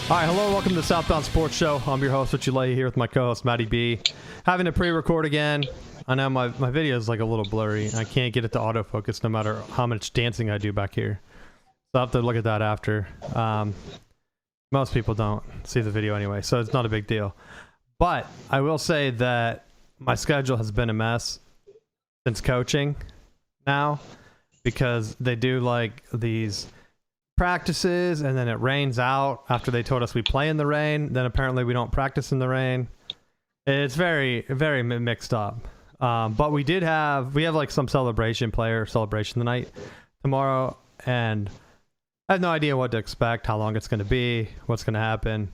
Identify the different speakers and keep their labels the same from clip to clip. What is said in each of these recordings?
Speaker 1: All right, hello, welcome to the Southbound Sports Show. I'm your host, Richie and here with my co-host, Matty B. Having to pre-record again. I know my video is like a little blurry. I can't get it to autofocus no matter how much dancing I do back here. So I'll have to look at that after. Most people don't see the video anyway, so it's not a big deal. But I will say that my schedule has been a mess since coaching now, because they do like these practices and then it rains out after they told us we play in the rain. Then apparently we don't practice in the rain. It's very, very mixed up. But we have like some player celebration tonight tomorrow, and I have no idea what to expect, how long it's going to be, what's going to happen.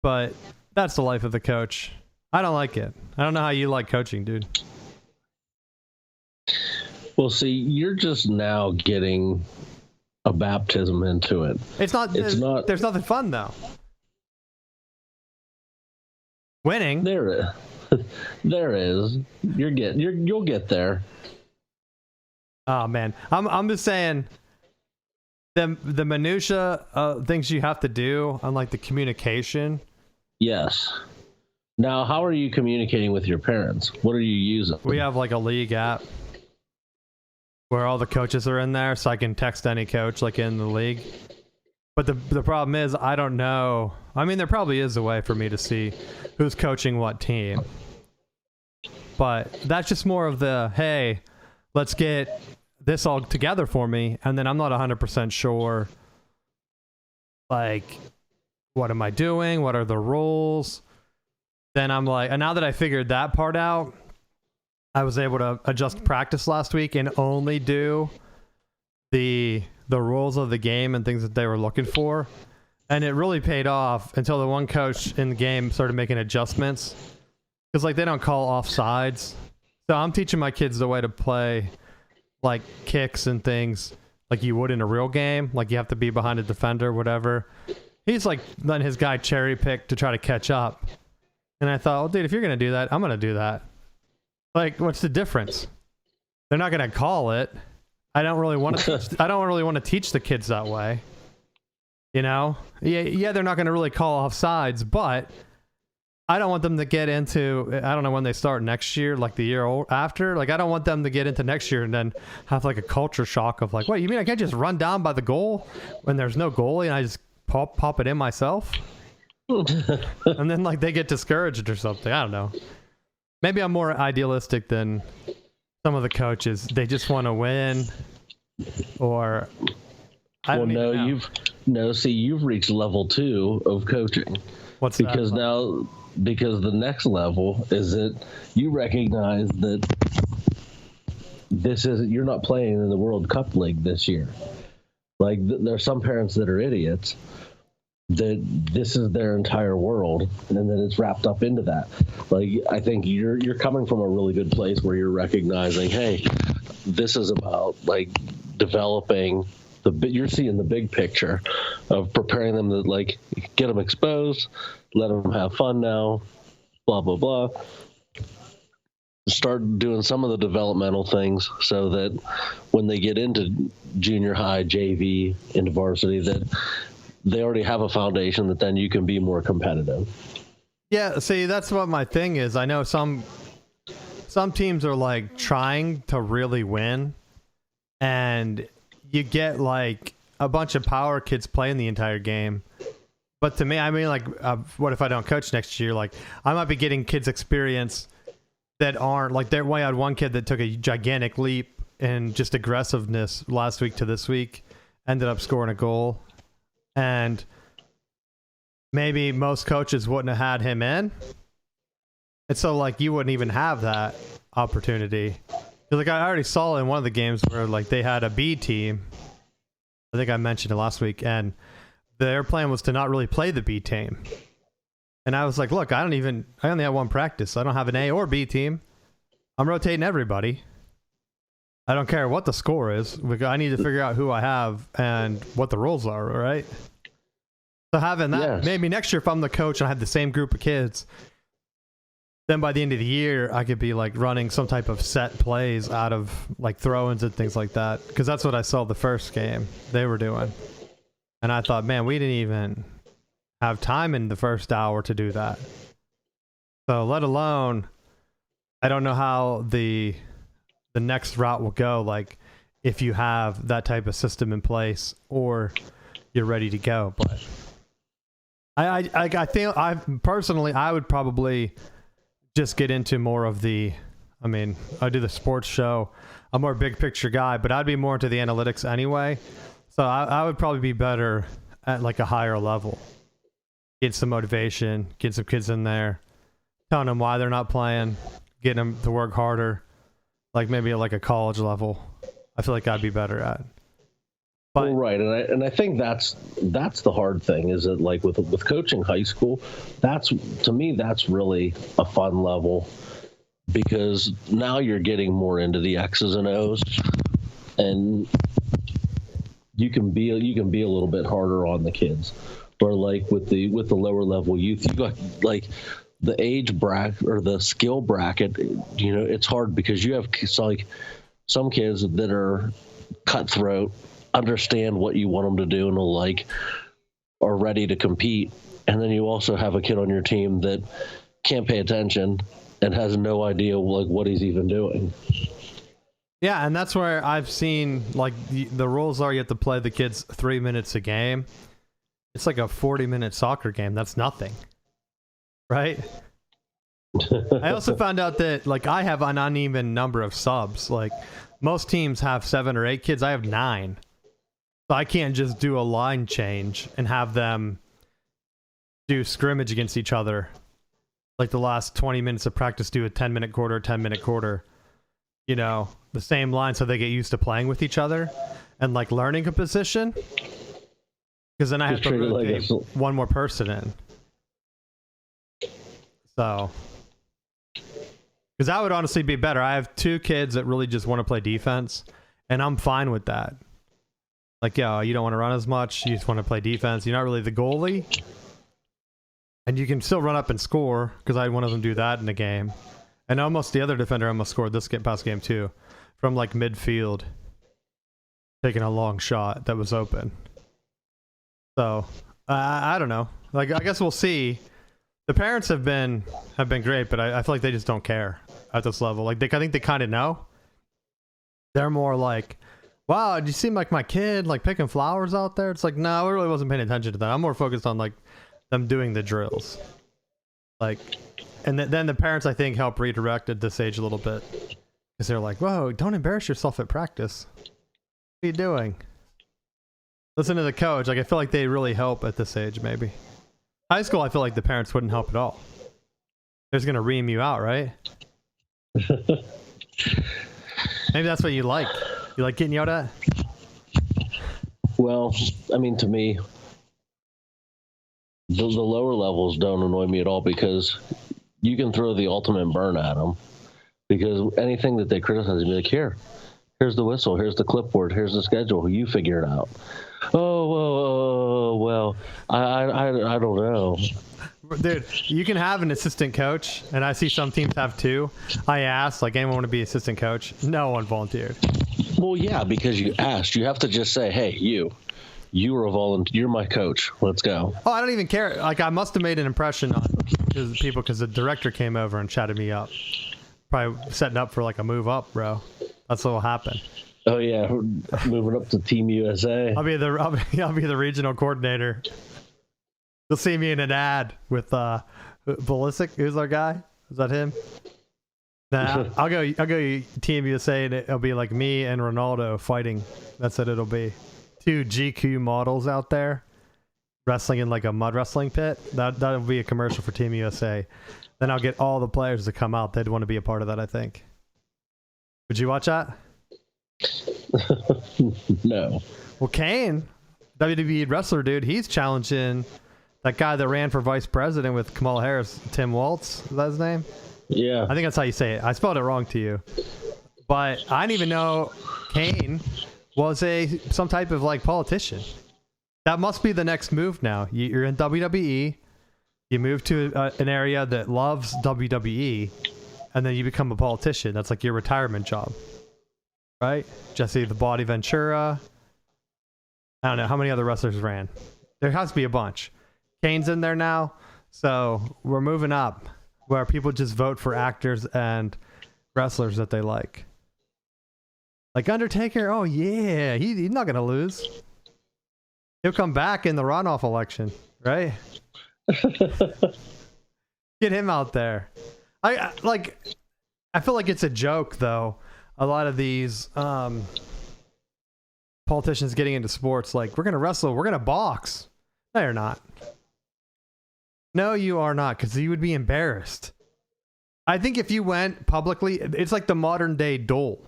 Speaker 1: But that's the life of the coach. I don't like it. I don't know how you like coaching, dude.
Speaker 2: Well, see, you're just now getting a baptism into it.
Speaker 1: It's not. There's nothing fun though. Winning.
Speaker 2: There is. You'll get there.
Speaker 1: Oh man, I'm just saying. The minutia things you have to do, unlike the communication.
Speaker 2: Yes. Now, how are you communicating with your parents? What are you using?
Speaker 1: We have like a league app where all the coaches are in there, so I can text any coach like in the league. But the problem is, I don't know. I mean, there probably is a way for me to see who's coaching what team. But that's just more of the, hey, let's get this all together for me. And then I'm not 100% sure, like, what am I doing? What are the rules? Then I'm like, and now that I figured that part out, I was able to adjust practice last week and only do the rules of the game and things that they were looking for. And it really paid off until the one coach in the game started making adjustments. Because, like, they don't call offsides. So I'm teaching my kids the way to play, like, kicks and things like you would in a real game. Like, you have to be behind a defender, whatever. He's, like, letting his guy cherry pick to try to catch up. And I thought, well, dude, if you're going to do that, I'm going to do that. Like, what's the difference? They're not going to call it. I don't really want to teach the kids that way. You know? Yeah, they're not going to really call offsides, but I don't want them to get into, I don't know when they start next year, like the year after. Like, I don't want them to get into next year and then have like a culture shock of like, what, you mean I can't just run down by the goal when there's no goalie and I just pop it in myself? And then like they get discouraged or something. I don't know. Maybe I'm more idealistic than some of the coaches. They just want to win, or
Speaker 2: you've reached level 2 of coaching.
Speaker 1: What's
Speaker 2: because
Speaker 1: that?
Speaker 2: Now, because the next level is that you recognize that you're not playing in the World Cup League this year. Like, there are some parents that are idiots, that this is their entire world, and then it's wrapped up into that. Like, I think you're coming from a really good place where you're recognizing, hey, this is about like developing you're seeing the big picture of preparing them to like get them exposed, let them have fun now, blah blah blah. Start doing some of the developmental things so that when they get into junior high, JV, into varsity, that they already have a foundation that then you can be more competitive.
Speaker 1: Yeah, see, that's what my thing is. I know some teams are like trying to really win, and you get like a bunch of power kids playing the entire game. But to me, I mean, like, what if I don't coach next year? Like, I might be getting kids experience that aren't like, I had one kid that took a gigantic leap in just aggressiveness last week to this week, ended up scoring a goal. And maybe most coaches wouldn't have had him in. And so, like, you wouldn't even have that opportunity. Like, I already saw in one of the games where, like, they had a B team. I think I mentioned it last week. And their plan was to not really play the B team. And I was like, look, I only have one practice. I don't have an A or B team. I'm rotating everybody. I don't care what the score is. I need to figure out who I have and what the rules are, right? So having that, yes. Maybe next year if I'm the coach and I have the same group of kids, then by the end of the year, I could be like running some type of set plays out of like throw-ins and things like that. Because that's what I saw the first game they were doing. And I thought, man, we didn't even have time in the first hour to do that. So let alone, I don't know how the next route will go. Like if you have that type of system in place or you're ready to go. But I think I would probably just get into more of I do the sports show. I'm more big picture guy, but I'd be more into the analytics anyway. So I would probably be better at like a higher level. Get some motivation, get some kids in there, telling them why they're not playing, getting them to work harder, like maybe at like a college level. I feel like I'd be better at. But,
Speaker 2: well, right, and I think that's the hard thing, is that like with coaching high school, to me that's really a fun level, because now you're getting more into the X's and O's, and you can be a little bit harder on the kids. Or like with the lower level youth, you got like the age bracket or the skill bracket. It's hard because you have like some kids that are cutthroat, understand what you want them to do, and are ready to compete. And then you also have a kid on your team that can't pay attention and has no idea like what he's even doing.
Speaker 1: Yeah, and that's where I've seen like the rules are you have to play the kids 3 minutes a game. It's like a 40-minute soccer game. That's nothing, right? I also found out that like I have an uneven number of subs. Like most teams have 7 or 8 kids. I have 9. So I can't just do a line change and have them do scrimmage against each other. Like the last 20 minutes of practice, do a 10-minute quarter, 10-minute quarter. The same line so they get used to playing with each other and like learning a position. Because then I have to rotate one more person in. So, because that would honestly be better. I have 2 kids that really just want to play defense, and I'm fine with that. Like, you don't want to run as much. You just want to play defense. You're not really the goalie. And you can still run up and score, because I had one of them do that in the game. And almost the other defender almost scored this past game too, from like midfield, taking a long shot that was open. So I don't know. Like I guess we'll see. The parents have been great, but I feel like they just don't care at this level. Like I think they kind of know. They're more like, "Wow, did you seem like my kid like picking flowers out there?" It's like, no, I really wasn't paying attention to that. I'm more focused on like them doing the drills. Like, and then the parents I think help redirect at this age a little bit, because they're like, "Whoa, don't embarrass yourself at practice. What are you doing?" Listen to the coach. Like I feel like they really help at this age. Maybe high school, I feel like the parents wouldn't help at all. They're just gonna ream you out, right? Maybe that's what you like. You like getting yelled at?
Speaker 2: Well, I mean, to me, the lower levels don't annoy me at all, because you can throw the ultimate burn at them, because anything that they criticize, you be like, here's the whistle, here's the clipboard, here's the schedule, you figure it out. Oh, well, I don't know.
Speaker 1: Dude, you can have an assistant coach, and I see some teams have 2. I asked, like, anyone want to be assistant coach? No one volunteered.
Speaker 2: Well, yeah, because you asked. You have to just say, hey, you are a volunteer. You're my coach. Let's go.
Speaker 1: Oh, I don't even care. Like, I must have made an impression on people, because the director came over and chatted me up. Probably setting up for, like, a move up, bro. That's what will happen.
Speaker 2: Oh yeah, moving up to Team USA.
Speaker 1: I'll be the regional coordinator. You'll see me in an ad with Ballistic. Who's our guy? Is that him? Nah, I'll go Team USA, and it'll be like me and Ronaldo fighting. That's what it'll be. 2 GQ models out there wrestling in like a mud wrestling pit. That'll be a commercial for Team USA. Then I'll get all the players to come out. They'd want to be a part of that, I think. Would you watch that?
Speaker 2: No.
Speaker 1: Well, Kane, WWE wrestler, dude, he's challenging that guy that ran for vice president with Kamala Harris, Tim Waltz. Is that his name?
Speaker 2: Yeah.
Speaker 1: I think that's how you say it. I spelled it wrong to you. But I didn't even know Kane was some type of like politician. That must be the next move now. You're in WWE. You move to an area that loves WWE, and then you become a politician. That's like your retirement job. Right? Jesse the Body Ventura. I don't know how many other wrestlers ran. There has to be a bunch. Kane's in there now, so we're moving up where people just vote for actors and wrestlers that they like. Like Undertaker, oh yeah, he's not gonna lose. He'll come back in the runoff election, right? Get him out there. I feel like it's a joke though. A lot of these politicians getting into sports, like, we're gonna wrestle, we're gonna box. No, you're not. No, you are not, because you would be embarrassed. I think if you went publicly, it's like the modern day duel.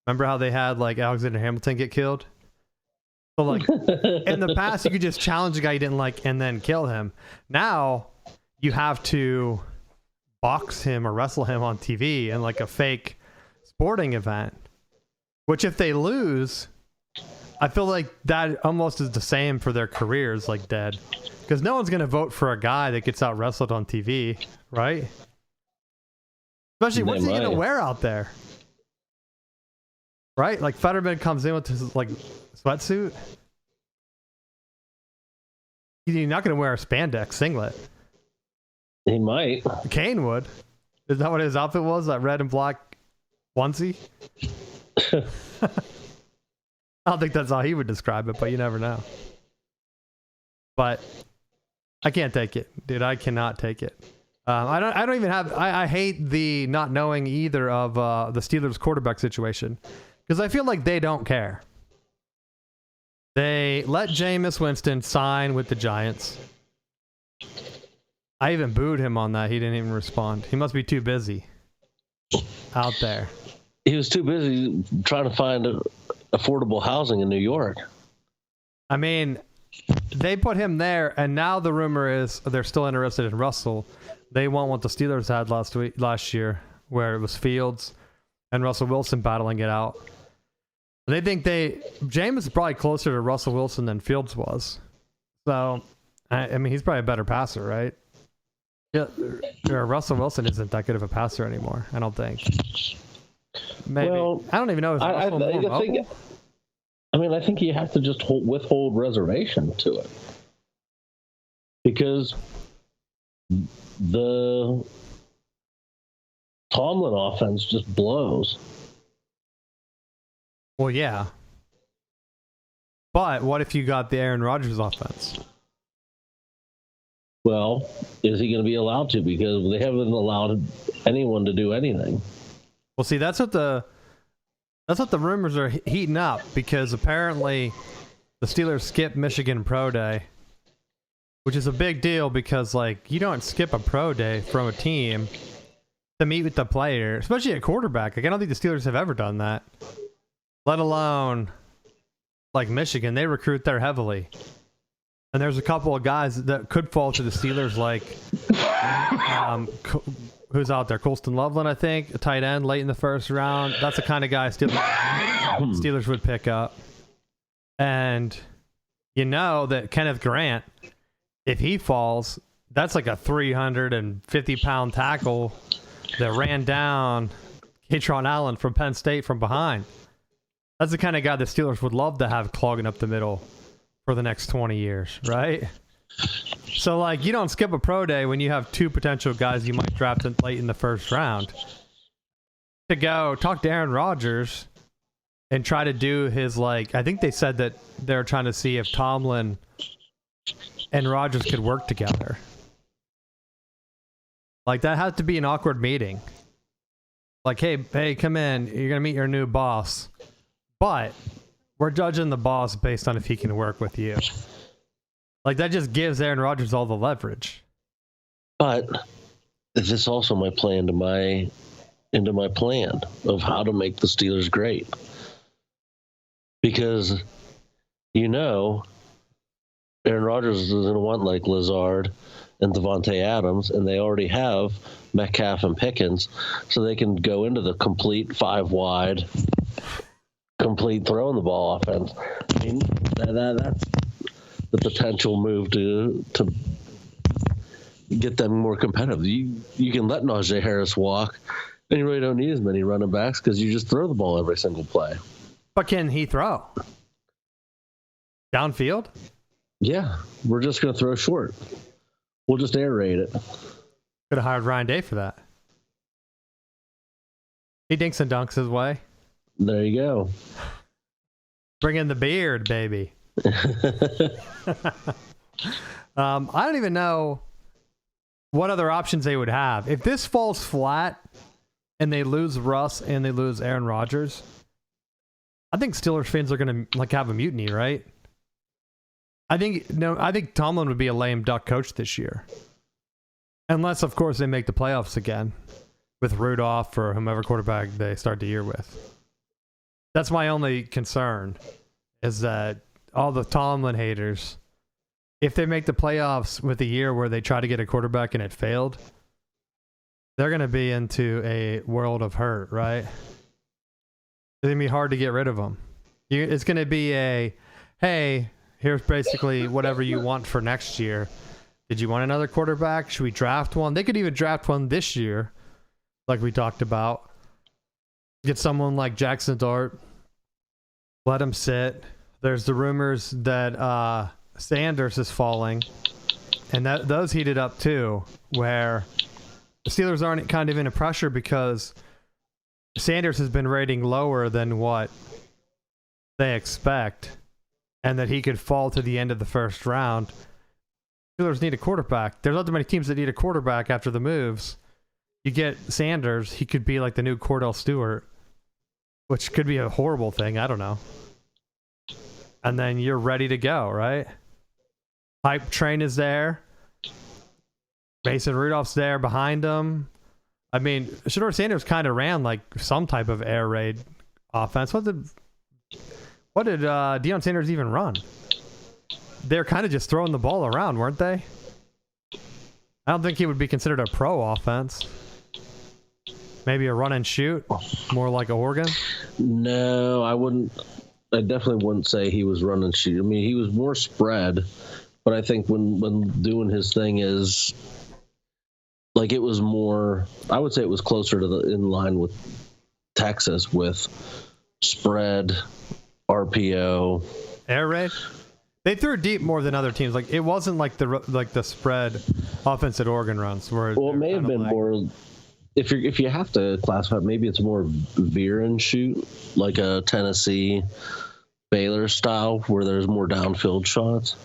Speaker 1: Remember how they had like Alexander Hamilton get killed? So like in the past, you could just challenge a guy you didn't like and then kill him. Now you have to box him or wrestle him on TV in like a fake sporting event. Which if they lose, I feel like that almost is the same for their careers, like dead. Because no one's going to vote for a guy that gets out wrestled on TV, right? Especially, what's he going to wear out there? Right? Like, Fetterman comes in with his, like, sweatsuit. He's not going to wear a spandex singlet.
Speaker 2: He might.
Speaker 1: Kane would. Is that what his outfit was? That red and black onesie? I don't think that's how he would describe it, but you never know. But I can't take it, dude. I cannot take it. I don't even have. I hate the not knowing either of the Steelers quarterback situation, because I feel like they don't care. They let Jameis Winston sign with the Giants. I even booed him on that. He didn't even respond. He must be too busy out there.
Speaker 2: He was too busy trying to find affordable housing in New York.
Speaker 1: I mean, they put him there, and now the rumor is they're still interested in Russell. They want what the Steelers had last year, where it was Fields and Russell Wilson battling it out. They think Jameis is probably closer to Russell Wilson than Fields was. So, I mean, he's probably a better passer, right? Yeah, Russell Wilson isn't that good of a passer anymore, I don't think. Maybe. Well, I don't even know if Russell more mobile.
Speaker 2: I think you have to just withhold reservation to it, because the Tomlin offense just blows.
Speaker 1: Well, yeah. But what if you got the Aaron Rodgers offense?
Speaker 2: Well, is he going to be allowed to? Because they haven't allowed anyone to do anything.
Speaker 1: Well, see, that's what the rumors are heating up, because apparently the Steelers skipped Michigan Pro Day, which is a big deal because, like, you don't skip a pro day from a team to meet with the player, especially at quarterback. Like, I don't think the Steelers have ever done that, let alone like Michigan. They recruit there heavily. And there's a couple of guys that could fall to the Steelers, like who's out there? Colston Loveland, I think, a tight end late in the first round. That's the kind of guy Steelers would pick up. And you know that Kenneth Grant, if he falls, that's like a 350-pound tackle that ran down Katron Allen from Penn State from behind. That's the kind of guy the Steelers would love to have clogging up the middle for the next 20 years, right? So, like, you don't skip a pro day when you have two potential guys you might draft late in the first round to go talk to Aaron Rodgers and try to do his, like, I think they said that they're trying to see if Tomlin and Rodgers could work together. Like, that has to be an awkward meeting. Like, hey, come in. You're going to meet your new boss. But we're judging the boss based on if he can work with you. Like, that just gives Aaron Rodgers all the leverage.
Speaker 2: But this also might play into my plan of how to make the Steelers great. Because, Aaron Rodgers is going to want, like, Lazard and Devontae Adams, and they already have Metcalf and Pickens, so they can go into the complete 5-wide, complete throwing the ball offense. I mean, that's the potential move to get them more competitive. You can let Najee Harris walk, and you really don't need as many running backs because you just throw the ball every single play.
Speaker 1: But can he throw downfield?
Speaker 2: Yeah, we're just going to throw short. We'll just air raid it.
Speaker 1: Could have hired Ryan Day for that. He dinks and dunks his way.
Speaker 2: There you go.
Speaker 1: Bring in the beard, baby. I don't even know what other options they would have. If this falls flat and they lose Russ and they lose Aaron Rodgers, I think Steelers fans are going to have a mutiny, right? I think Tomlin would be a lame duck coach this year. Unless, of course, they make the playoffs again with Rudolph or whomever quarterback they start the year with. That's my only concern, is that all the Tomlin haters, if they make the playoffs with a year where they try to get a quarterback and it failed, they're going to be into a world of hurt, right? It's going to be hard to get rid of them. It's going to be hey, here's basically whatever you want for next year. Did you want another quarterback? Should we draft one? They could even draft one this year, like we talked about. Get someone like Jackson Dart. Let him sit. There's the rumors that Sanders is falling. And those heated up too, where the Steelers aren't kind of in a pressure because Sanders has been rating lower than what they expect, and that he could fall to the end of the first round. Steelers need a quarterback. There's not that many teams that need a quarterback after the moves. You get Sanders, he could be like the new Cordell Stewart, which could be a horrible thing. I don't know. And then you're ready to go, right? Hype train is there. Mason Rudolph's there behind him. I mean, Shedeur Sanders kind of ran like some type of air raid offense. What did Deion Sanders even run? They're kind of just throwing the ball around, weren't they? I don't think he would be considered a pro offense. Maybe a run and shoot, more like Oregon.
Speaker 2: No, I wouldn't. I definitely wouldn't say he was run and shoot. I mean, he was more spread, but I think when doing his thing is like it was more. I would say it was closer to in line with Texas with spread, RPO,
Speaker 1: air raid. They threw deep more than other teams. Like it wasn't like the spread offense that Oregon runs. Where
Speaker 2: well, it may have been more. If you have to classify, maybe it's more veer and shoot, like a Tennessee Baylor style, where there's more downfield shots.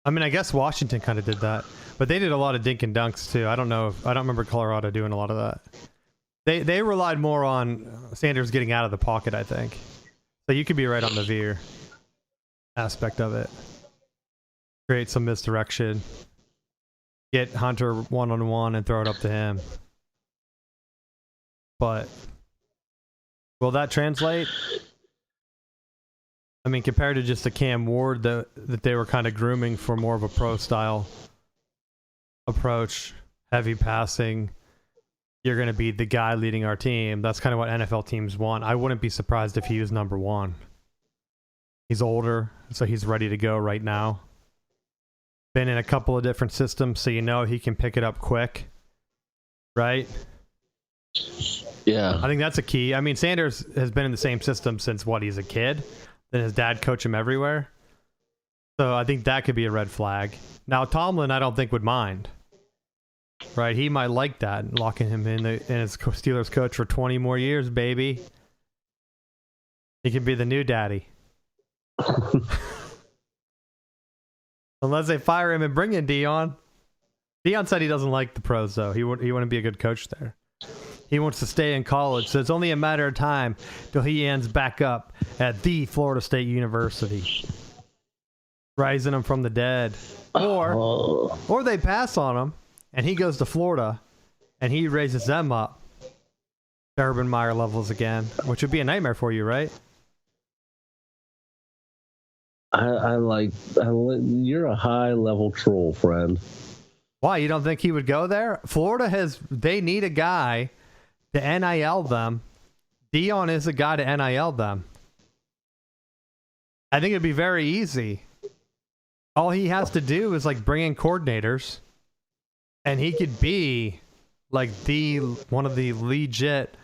Speaker 1: I mean, I guess Washington kind of did that, but they did a lot of dink and dunks too. I don't remember Colorado doing a lot of that. They relied more on Sanders getting out of the pocket, I think. So you could be right on the veer aspect of it. Create some misdirection. Get Hunter one-on-one and throw it up to him. But will that translate? I mean, compared to just the Cam Ward that they were kind of grooming for more of a pro-style approach, heavy passing, you're going to be the guy leading our team. That's kind of what NFL teams want. I wouldn't be surprised if he was number one. He's older, so he's ready to go right now. Been in a couple of different systems, so you know he can pick it up quick. Right?
Speaker 2: Yeah.
Speaker 1: I think that's a key. I mean, Sanders has been in the same system since, he's a kid. Then his dad coached him everywhere. So I think that could be a red flag. Now, Tomlin, I don't think would mind. Right? He might like that, locking him in as Steelers coach for 20 more years, baby. He can be the new daddy. Unless they fire him and bring in Deion. Deion said he doesn't like the pros, though. He wouldn't be a good coach there. He wants to stay in college, so it's only a matter of time till he ends back up at the Florida State University, rising him from the dead. Or they pass on him, and he goes to Florida, and he raises them up to Urban Meyer levels again, which would be a nightmare for you, right?
Speaker 2: You're a high level troll, friend.
Speaker 1: Why? You don't think he would go there? Florida they need a guy to NIL them. Deion is a guy to NIL them. I think it'd be very easy. All he has to do is bring in coordinators, and he could be one of the legit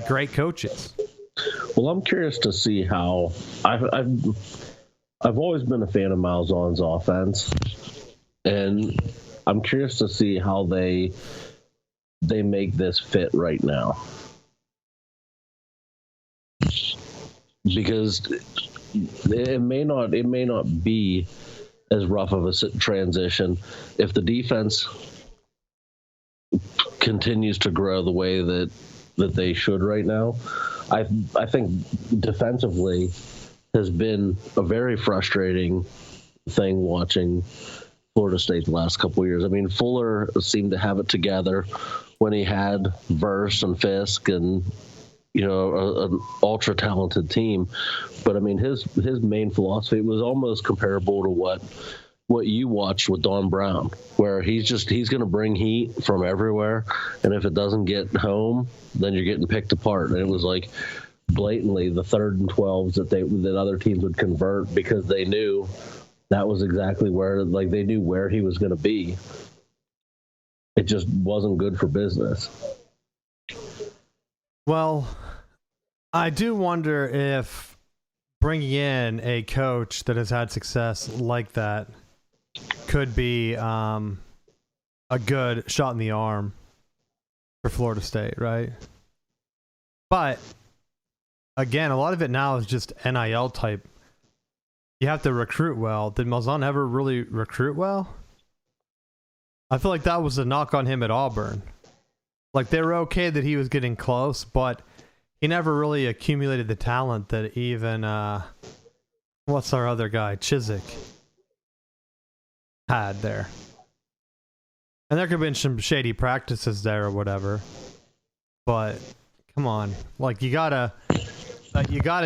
Speaker 1: great coaches.
Speaker 2: Well, I'm curious to see how I've always been a fan of Malzahn's offense, and I'm curious to see how they make this fit right now, because it may not be as rough of a transition if the defense continues to grow the way that they should right now. I think defensively has been a very frustrating thing watching Florida State the last couple of years. I mean, Fuller seemed to have it together when he had Verse and Fisk and, you know, an ultra talented team. But I mean, his main philosophy was almost comparable to what you watched with Don Brown, where he's going to bring heat from everywhere, and if it doesn't get home, then you're getting picked apart. And it was like blatantly the 3rd and 12s that other teams would convert because they knew that was exactly where, like, they knew where he was going to be. It just wasn't good for business.
Speaker 1: Well, I do wonder if bringing in a coach that has had success like that could be a good shot in the arm for Florida State, right? But again, a lot of it now is just NIL type. You have to recruit well. Did Malzahn ever really recruit well? I feel like that was a knock on him at Auburn. Like, they were okay that he was getting close, but he never really accumulated the talent that even what's our other guy, Chiswick, had there. And there could have been some shady practices there or whatever, but come on, like, you gotta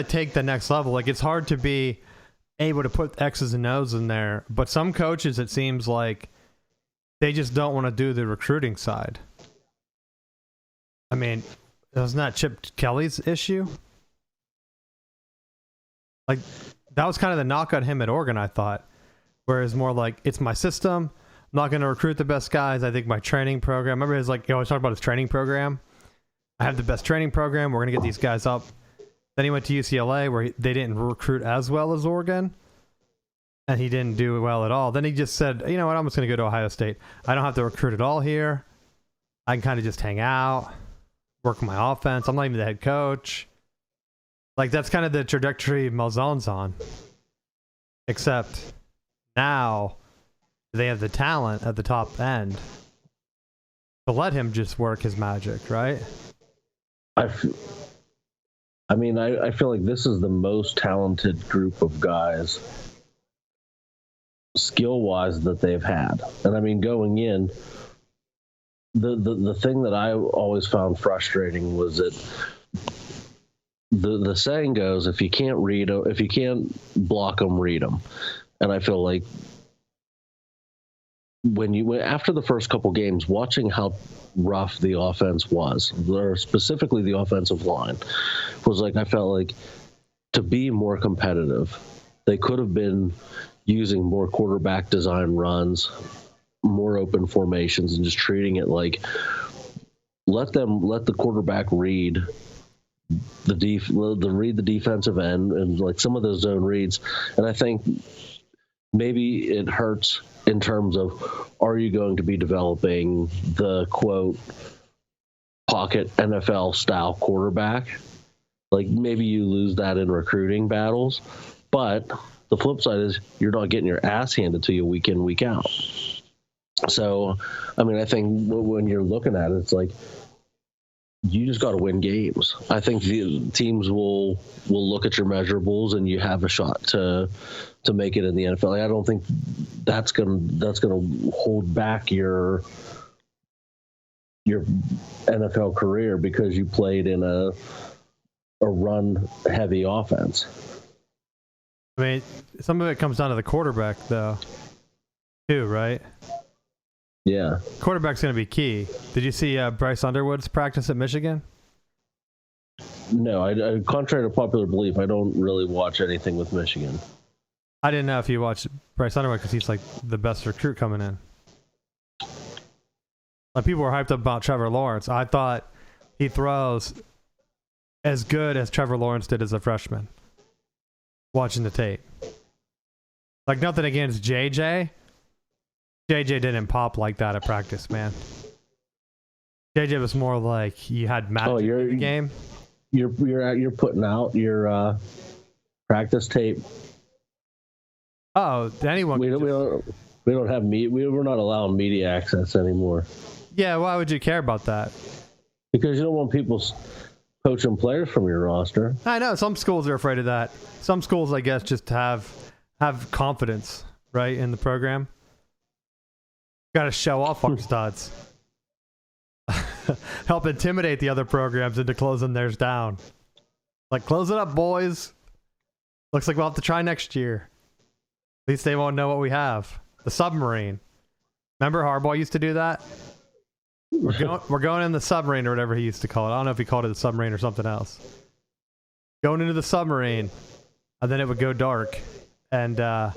Speaker 1: take the next level. Like, it's hard to be able to put X's and O's in there, but some coaches, it seems like they just don't want to do the recruiting side. I mean, wasn't that Chip Kelly's issue? Like, that was kind of the knock on him at Oregon, I thought. Whereas more like, it's my system. I'm not going to recruit the best guys. I think my training program. Remember, his like, he always talked about his training program. I have the best training program. We're going to get these guys up. Then he went to UCLA, where they didn't recruit as well as Oregon, and he didn't do well at all. Then he just said, you know what, I'm just going to go to Ohio State. I don't have to recruit at all here. I can kind of just hang out, work my offense. I'm not even the head coach. Like, that's kind of the trajectory Malzahn's on. Except now they have the talent at the top end to let him just work his magic, right?
Speaker 2: I feel like this is the most talented group of guys skill-wise that they've had. And I mean, going in, the thing that I always found frustrating was that the saying goes, if you can't block them, read them. And I feel like after the first couple games, watching how rough the offense was, or specifically the offensive line, was like, I felt like to be more competitive, they could have been using more quarterback design runs, more open formations, and just treating it like, let the quarterback read the defensive end and like some of those zone reads. And I think maybe it hurts in terms of, are you going to be developing the quote pocket NFL style quarterback? Like, maybe you lose that in recruiting battles, but the flip side is you're not getting your ass handed to you week in, week out. So, I mean, I think when you're looking at it, it's like, you just got to win games. I think the teams will look at your measurables and you have a shot to make it in the NFL. I don't think that's gonna hold back your NFL career because you played in a run heavy offense.
Speaker 1: I mean, some of it comes down to the quarterback, though, too, right?
Speaker 2: Yeah.
Speaker 1: Quarterback's going to be key. Did you see Bryce Underwood's practice at Michigan?
Speaker 2: No, I contrary to popular belief, I don't really watch anything with Michigan.
Speaker 1: I didn't know if you watched Bryce Underwood because he's like the best recruit coming in. Like, people were hyped up about Trevor Lawrence. I thought he throws as good as Trevor Lawrence did as a freshman. Watching the tape. Like, nothing against JJ. JJ didn't pop like that at practice, man. JJ was more like you had magic in the game.
Speaker 2: You're putting out your practice tape.
Speaker 1: Oh, anyone?
Speaker 2: We don't have we're not allowing media access anymore.
Speaker 1: Yeah, why would you care about that?
Speaker 2: Because you don't want people poaching players from your roster.
Speaker 1: I know some schools are afraid of that. Some schools, I guess, just have confidence, right, in the program. Got to show off our studs. Help intimidate the other programs into closing theirs down. Like, close it up, boys. Looks like we'll have to try next year. At least they won't know what we have. The submarine. Remember Harbaugh used to do that? We're going in the submarine or whatever he used to call it. I don't know if he called it the submarine or something else. Going into the submarine. And then it would go dark. And that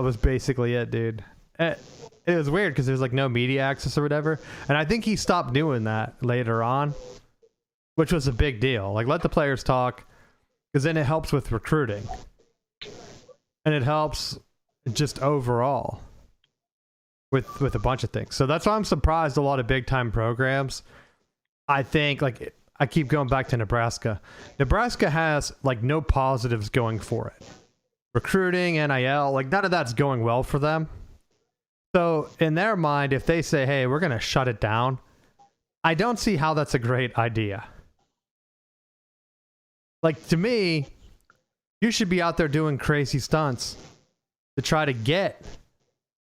Speaker 1: was basically it, dude. It was weird because there's like no media access or whatever. And I think he stopped doing that later on, which was a big deal. Like, let the players talk, because then it helps with recruiting. And it helps just overall with a bunch of things. So that's why I'm surprised a lot of big time programs. I think, like, I keep going back to Nebraska. Nebraska has like no positives going for it. Recruiting, NIL, like none of that's going well for them. So in their mind, if they say, hey, we're going to shut it down, I don't see how that's a great idea. Like, to me, you should be out there doing crazy stunts to try to get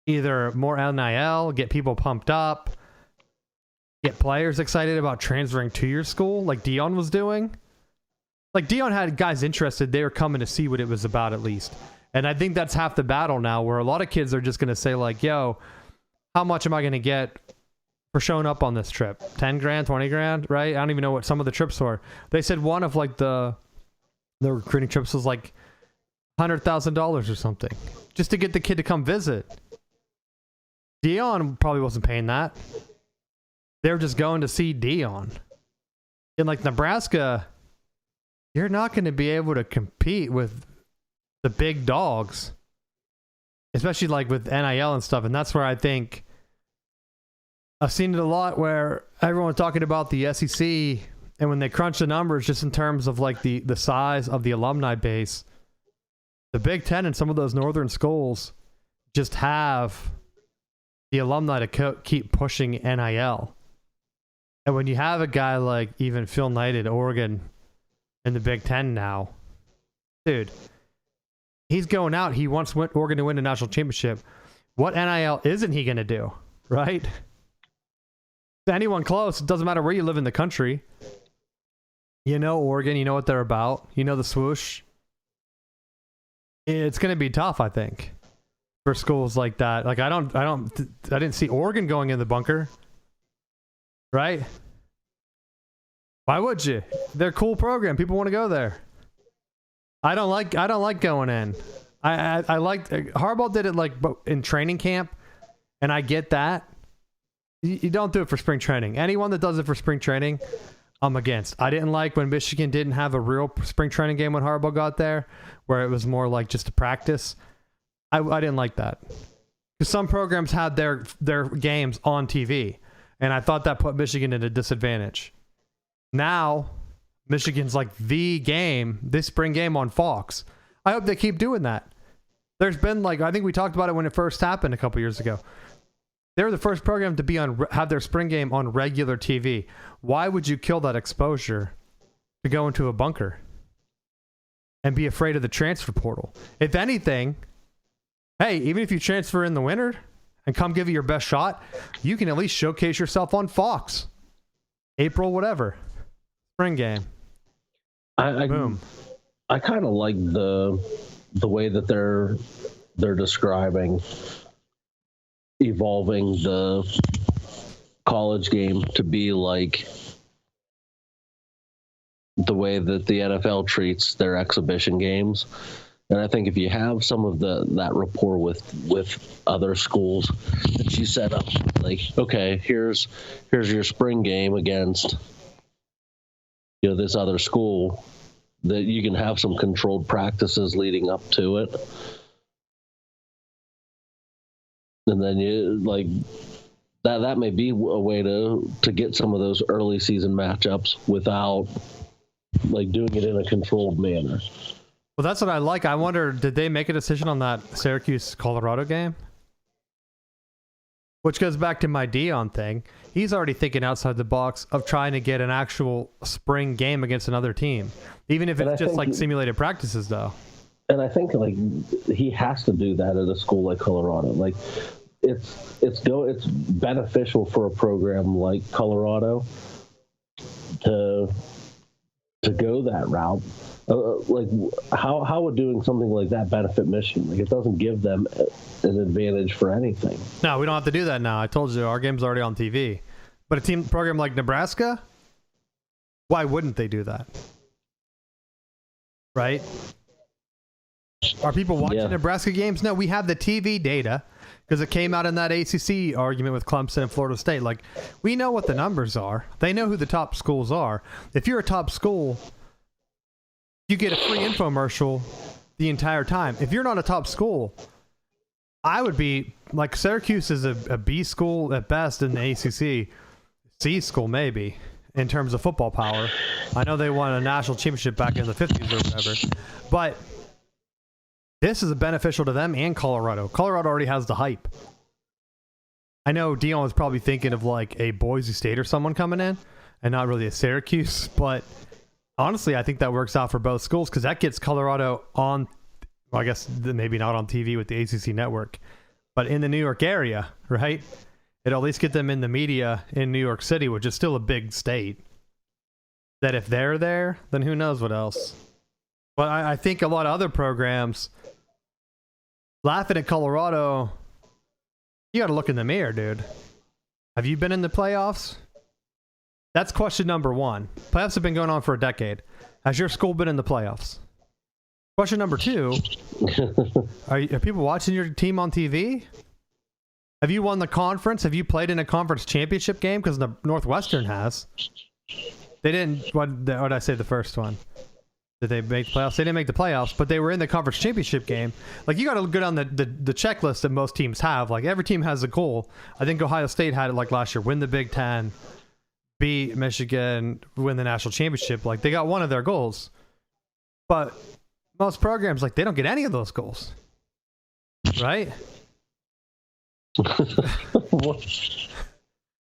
Speaker 1: either more NIL, get people pumped up, get players excited about transferring to your school, like Dion was doing. Like, Dion had guys interested. They were coming to see what it was about, at least. And I think that's half the battle now, where a lot of kids are just going to say, like, yo, how much am I going to get for showing up on this trip? 10 grand, 20 grand, right? I don't even know what some of the trips were. They said one of like the recruiting trips was like $100,000 or something, just to get the kid to come visit. Dion probably wasn't paying that. They were just going to see Dion. In like Nebraska, you're not going to be able to compete with the big dogs, especially like with NIL and stuff. And that's where I think I've seen it a lot, where everyone's talking about the SEC, and when they crunch the numbers just in terms of like the size of the alumni base, the Big Ten and some of those northern schools just have the alumni to keep pushing NIL. And when you have a guy like even Phil Knight at Oregon in the Big Ten now, dude, he's going out. He wants Oregon to win a national championship. What NIL isn't he going to do, right? To anyone close, it doesn't matter where you live in the country. You know Oregon, you know what they're about. You know the swoosh. It's going to be tough, I think, for schools like that. Like, I didn't see Oregon going in the bunker, right? Why would you? They're a cool program. People want to go there. I don't like going in. I like Harbaugh did it like in training camp, and I get that. You don't do it for spring training. Anyone that does it for spring training, I'm against. I didn't like when Michigan didn't have a real spring training game when Harbaugh got there, where it was more like just a practice. I didn't like that, because some programs had their games on TV, and I thought that put Michigan at a disadvantage. Now, Michigan's like the game, this spring game on Fox. I hope they keep doing that. There's been like, I think we talked about it when it first happened a couple years ago. They were the first program to have their spring game on regular TV. Why would you kill that exposure to go into a bunker and be afraid of the transfer portal? If anything, hey, even if you transfer in the winter and come give it your best shot, you can at least showcase yourself on Fox. April, whatever. Spring game. Boom.
Speaker 2: I kind of like the way that they're describing evolving the college game to be like the way that the NFL treats their exhibition games. And I think if you have some of that rapport with other schools that you set up, like, okay, here's your spring game against, you know, this other school, that you can have some controlled practices leading up to it. and then you like that may be a way to get some of those early season matchups without like doing it in a controlled manner.
Speaker 1: Well, that's what I like. I wonder, did they make a decision on that Syracuse-Colorado game? Which goes back to my Dion thing. He's already thinking outside the box of trying to get an actual spring game against another team, even if it's just like simulated practices, though.
Speaker 2: And I think like he has to do that at a school like Colorado. Like it's beneficial for a program like Colorado to go that route. Like how would doing something like that benefit Michigan? Like it doesn't give them an advantage for anything.
Speaker 1: No, we don't have to do that now. I told you our game's already on TV. But a program like Nebraska, why wouldn't they do that? Right? Are people watching Nebraska games? No, we have the TV data because it came out in that ACC argument with Clemson and Florida State. Like, we know what the numbers are. They know who the top schools are. If you're a top school, you get a free infomercial the entire time. If you're not a top school, I would be like Syracuse is a B school at best in the ACC, C school maybe in terms of football power. I know they won a national championship back in the 50s or whatever, but this is beneficial to them and Colorado. Colorado already has the hype. I know Dion was probably thinking of like a Boise State or someone coming in and not really a Syracuse, but honestly, I think that works out for both schools because that gets Colorado on, well, I guess maybe not on TV with the ACC network, but in the New York area, right? It'll at least get them in the media in New York City, which is still a big state. That if they're there, then who knows what else. But I think a lot of other programs laughing at Colorado, you got to look in the mirror, dude. Have you been in the playoffs? That's question number one. Playoffs have been going on for a decade. Has your school been in the playoffs? Question number two, are people watching your team on TV? Have you won the conference? Have you played in a conference championship game? Because the Northwestern has. They didn't, what did I say the first one? Did they make the playoffs? They didn't make the playoffs, but they were in the conference championship game. Like, you got to go down the checklist that most teams have. Like, every team has a goal. I think Ohio State had it like last year, win the Big Ten, beat Michigan, win the national championship. Like, they got one of their goals. But most programs, like, they don't get any of those goals. Right?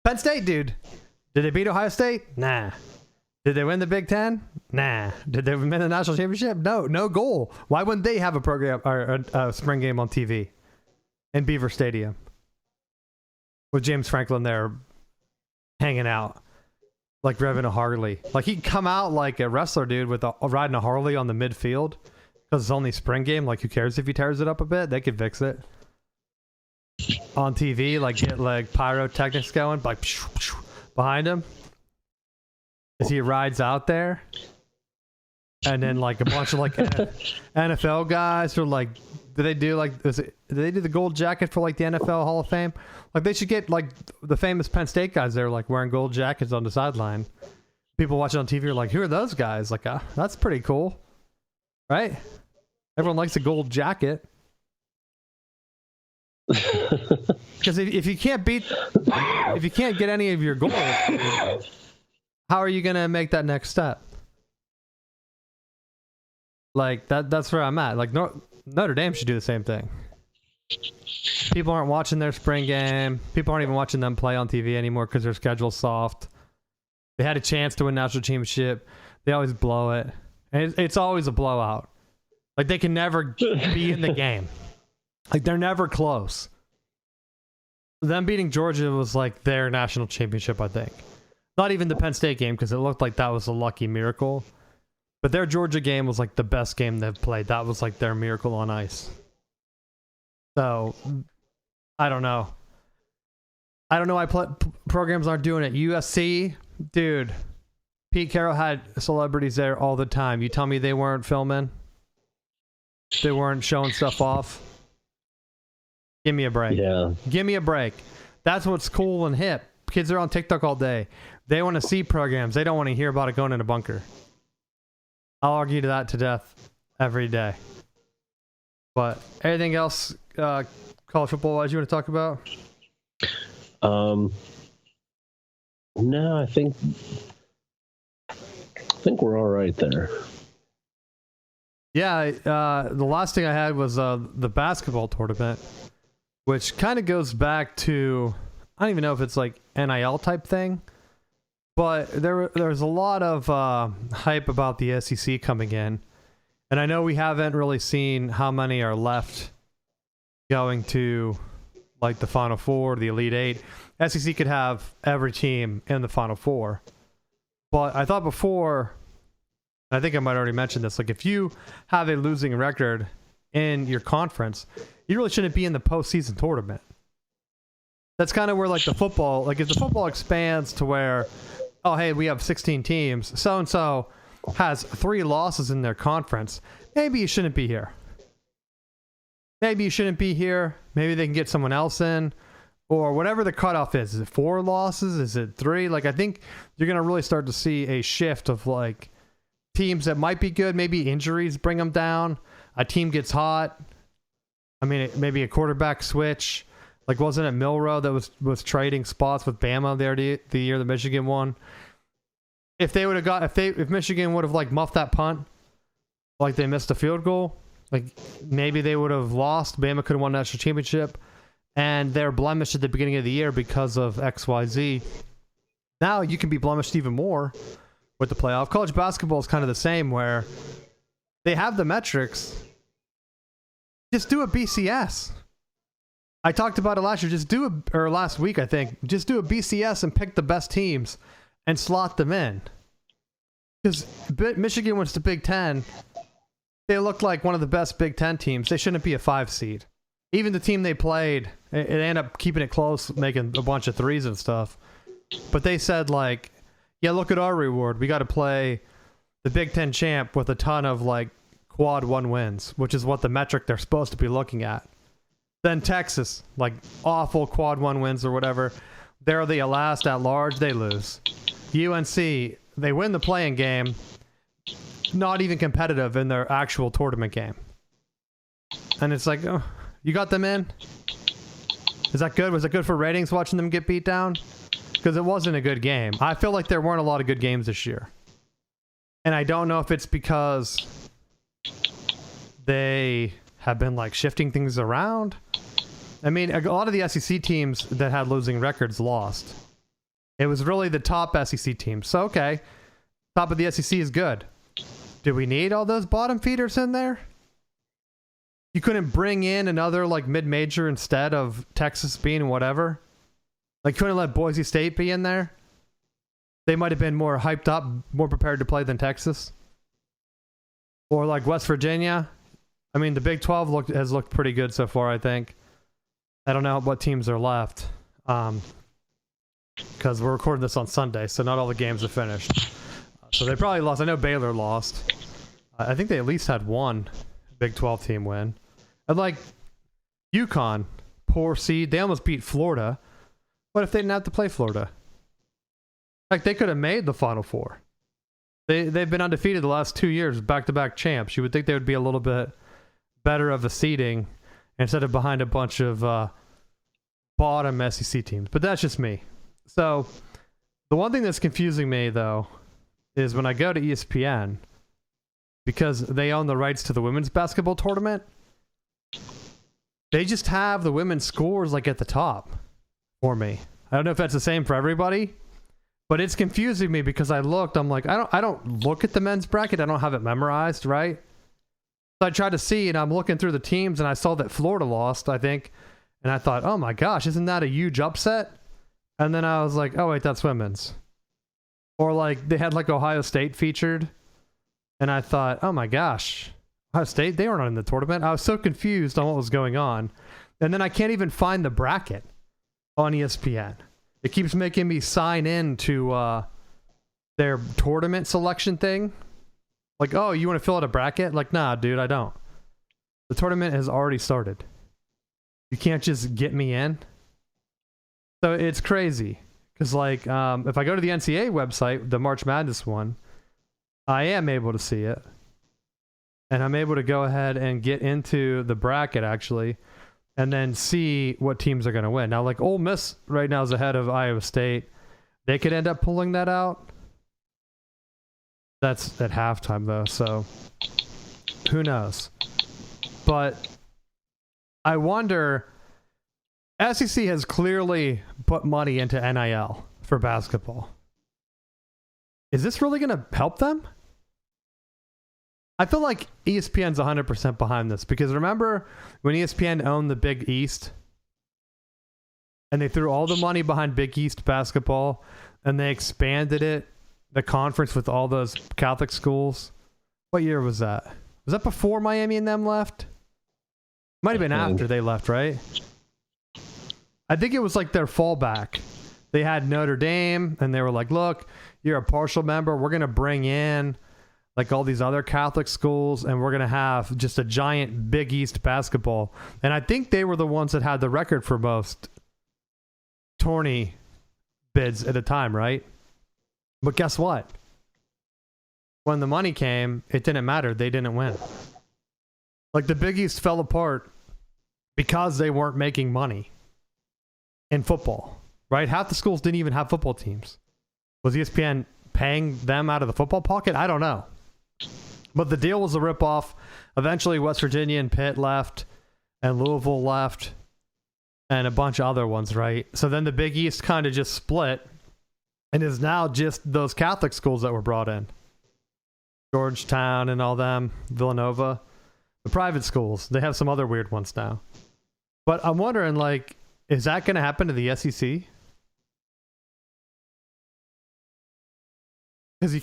Speaker 1: Penn State, dude. Did they beat Ohio State? Nah. Did they win the Big Ten? Nah. Did they win the national championship? No goal. Why wouldn't they have a program or a spring game on TV in Beaver Stadium with James Franklin there hanging out like revving a Harley? Like, he'd come out like a wrestler, dude, with riding a Harley on the midfield because it's only spring game. Like, who cares if he tears it up a bit? They could fix it on TV. Like, get like pyrotechnics going, like behind him as he rides out there, and then like a bunch of like NFL guys are like, do they do the gold jacket for like the NFL Hall of Fame? Like, they should get like the famous Penn State guys there, like wearing gold jackets on the sideline. People watching on TV are like, who are those guys? Like, that's pretty cool, right? Everyone likes a gold jacket. Because if you can't get any of your goals, how are you gonna make that next step? Like, that's where I'm at. Like, Notre Dame should do the same thing. People aren't watching their spring game. People aren't even watching them play on TV anymore because their schedule's soft. They had a chance to win national championship. They always blow it, and it's always a blowout. Like, they can never be in the game. Like, they're never close. Them beating Georgia was like their national championship, I think. Not even the Penn State game, because it looked like that was a lucky miracle. But their Georgia game was like the best game they've played. That was like their miracle on ice. So, I don't know. I don't know why programs aren't doing it. USC, dude, Pete Carroll had celebrities there all the time. You tell me they weren't filming? They weren't showing stuff off? Give me a break. Yeah. Give me a break. That's what's cool and hip. Kids are on TikTok all day. They want to see programs. They don't want to hear about it going in a bunker. I'll argue to that to death every day. But everything else, college football wise you want to talk about?
Speaker 2: No, I think we're all right there.
Speaker 1: Yeah, the last thing I had was the basketball tournament, which kind of goes back to, I don't even know if it's like NIL type thing, but there's a lot of hype about the SEC coming in, and I know we haven't really seen how many are left going to like the Final Four, the Elite Eight. SEC could have every team in the Final Four, but I thought before, I think I might already mention this, like if you have a losing record in your conference, you really shouldn't be in the postseason tournament. That's kind of where like the football, like if the football expands to where, oh hey, we have 16 teams, so-and-so has 3 losses in their conference, maybe you shouldn't be here. Maybe you shouldn't be here. Maybe they can get someone else in, or whatever the cutoff is. Is it 4 losses? Is it 3? Like I think you're going to really start to see a shift of like teams that might be good, maybe injuries bring them down. A team gets hot. I mean, maybe a quarterback switch. Like, wasn't it Milroe that was trading spots with Bama there the year that Michigan won? If they would have got, if Michigan would have like muffed that punt, like they missed a field goal, like maybe they would have lost. Bama could have won the national championship, and they're blemished at the beginning of the year because of XYZ. Now you can be blemished even more with the playoff. College basketball is kind of the same, where they have the metrics. Just do a BCS. I talked about it last year. Or last week, I think. Just do a BCS and pick the best teams and slot them in. Because Michigan went to Big Ten. They looked like one of the best Big Ten teams. They shouldn't be a 5 seed. Even the team they played, it ended up keeping it close, making a bunch of threes and stuff. But they said, like, yeah, look at our reward. We got to play the Big Ten champ with a ton of, like, quad 1 wins, which is what the metric they're supposed to be looking at. Then Texas, like, awful quad 1 wins or whatever. They're the last at large. They lose. UNC, they win the playing game, not even competitive in their actual tournament game. And it's like, oh, you got them in? Is that good? Was it good for ratings watching them get beat down? Because it wasn't a good game. I feel like there weren't a lot of good games this year. And I don't know if it's because they have been like shifting things around. I mean, a lot of the SEC teams that had losing records lost. It was really the top SEC teams. So, okay, top of the SEC is good. Do we need all those bottom feeders in there? You couldn't bring in another like mid-major instead of Texas being whatever? Like, couldn't let Boise State be in there? They might have been more hyped up, more prepared to play than Texas. Or like West Virginia. I mean, the Big 12 has looked pretty good so far, I think. I don't know what teams are left. Because we're recording this on Sunday, so not all the games are finished. So they probably lost. I know Baylor lost. I think they at least had one Big 12 team win. And like UConn, poor seed. They almost beat Florida. What if they didn't have to play Florida? Like, they could have made the Final Four. They've been undefeated the last 2 years, back-to-back champs. You would think they would be a little bit better of a seeding instead of behind a bunch of bottom SEC teams. But that's just me. So the one thing that's confusing me, though, is when I go to ESPN, because they own the rights to the women's basketball tournament, they just have the women's scores like at the top for me. I don't know if that's the same for everybody, but it's confusing me because I looked, I'm like, I don't look at the men's bracket. I don't have it memorized, right? So I tried to see, and I'm looking through the teams, and I saw that Florida lost, I think, and I thought, oh my gosh, isn't that a huge upset? And then I was like, oh wait, that's women's. Or like they had like Ohio State featured, and I thought, oh my gosh, Ohio State, they weren't in the tournament. I was so confused on what was going on. And then I can't even find the bracket on ESPN. It keeps making me sign in to their tournament selection thing. Like, oh, you want to fill out a bracket? Like, nah, dude, I don't. The tournament has already started. You can't just get me in. So it's crazy. Because, like, if I go to the NCAA website, the March Madness one, I am able to see it. And I'm able to go ahead and get into the bracket, actually. and then see what teams are going to win. Now, like Ole Miss right now is ahead of Iowa State. They could end up pulling that out. That's at halftime, though, so who knows? But I wonder, SEC has clearly put money into NIL for basketball. Is this really going to help them? I feel like ESPN's 100% behind this, because remember when ESPN owned the Big East and they threw all the money behind Big East basketball and they expanded it, the conference with all those Catholic schools? What year was that? Was that before Miami and them left? Might have been after they left, right? I think it was like their fallback. They had Notre Dame, and they were like, look, you're a partial member. We're going to bring in like all these other Catholic schools, and we're going to have just a giant Big East basketball. And I think they were the ones that had the record for most tourney bids at a time, right? But guess what? When the money came, it didn't matter. They didn't win. Like the Big East fell apart because they weren't making money in football, right? Half the schools didn't even have football teams. Was ESPN paying them out of the football pocket? I don't know. But the deal was a ripoff. Eventually, West Virginia and Pitt left, and Louisville left, and a bunch of other ones, right? So then the Big East kind of just split, and is now just those Catholic schools that were brought in. Georgetown and all them, Villanova. The private schools, they have some other weird ones now. But I'm wondering, like, is that going to happen to the SEC? Because you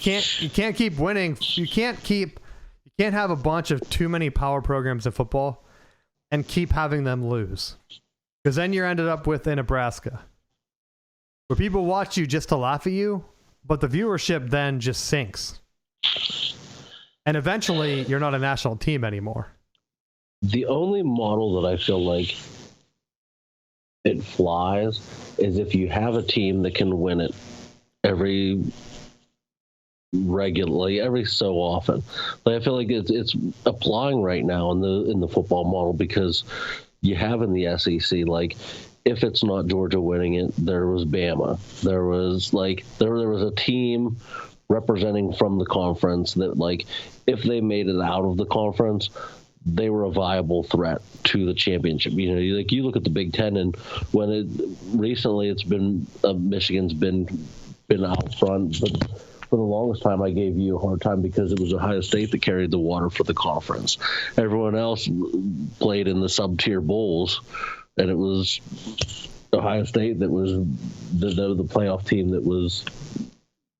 Speaker 1: can't keep winning. You can't have a bunch of too many power programs in football and keep having them lose. Because then you're ended up with in Nebraska, where people watch you just to laugh at you, but the viewership then just sinks. And eventually, you're not a national team anymore.
Speaker 2: The only model that I feel like it flies is if you have a team that can win it every so often. Like I feel like it's applying right now in the football model, because you have in the SEC, like, if it's not Georgia winning it, there was Bama. There was a team representing from the conference that, like, if they made it out of the conference, they were a viable threat to the championship. You know, like, you look at the Big Ten, and when recently it's been Michigan's been out front, but for the longest time I gave you a hard time because it was Ohio State that carried the water for the conference. Everyone else played in the sub-tier bowls, and it was Ohio State that was the playoff team that was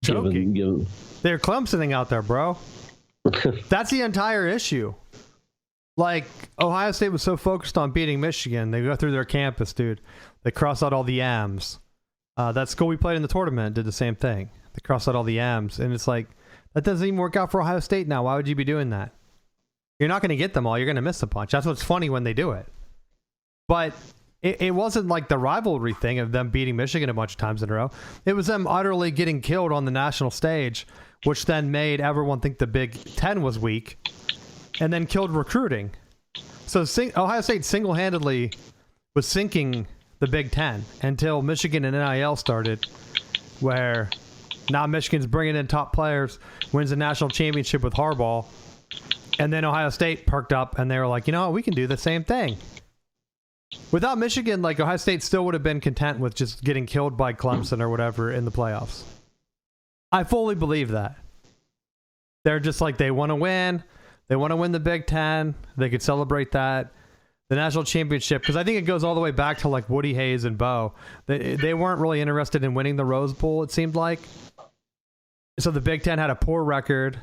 Speaker 2: given.
Speaker 1: They're Clemsoning out there, bro. That's the entire issue. Like, Ohio State was so focused on beating Michigan, they go through their campus, dude. They cross out all the M's. That school we played in the tournament did the same thing. They cross out all the M's, and it's like, that doesn't even work out for Ohio State now. Why would you be doing that? You're not going to get them all. You're going to miss a bunch. That's what's funny when they do it. But it wasn't like the rivalry thing of them beating Michigan a bunch of times in a row. It was them utterly getting killed on the national stage, which then made everyone think the Big Ten was weak, and then killed recruiting. So Ohio State single-handedly was sinking the Big Ten until Michigan and NIL started, where now Michigan's bringing in top players, wins a national championship with Harbaugh, and then Ohio State perked up, and they were like, you know what, we can do the same thing. Without Michigan, like, Ohio State still would have been content with just getting killed by Clemson or whatever in the playoffs. I fully believe that. They're just like, they want to win. They want to win the Big Ten. They could celebrate that. The national championship, because I think it goes all the way back to, like, Woody Hayes and Bo. They weren't really interested in winning the Rose Bowl, it seemed like. So the Big Ten had a poor record,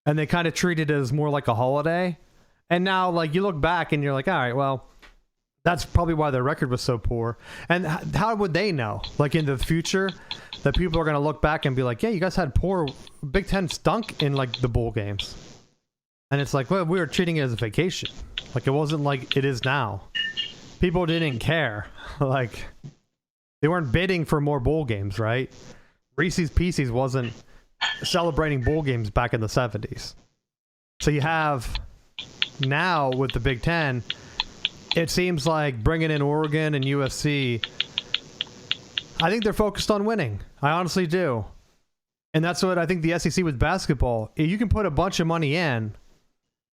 Speaker 1: and they kind of treated it as more like a holiday. And now, like, you look back and you're like, all right, well, that's probably why their record was so poor. And how would they know, like, in the future, that people are going to look back and be like, yeah, you guys had poor, Big Ten stunk in, like, the bowl games. And it's like, well, we were treating it as a vacation. Like, it wasn't like it is now. People didn't care. Like, they weren't bidding for more bowl games, right? Reese's Pieces wasn't celebrating bowl games back in the 70s. So you have now with the Big Ten, it seems like bringing in Oregon and USC, I think they're focused on winning. I honestly do. And that's what I think the SEC with basketball. You can put a bunch of money in,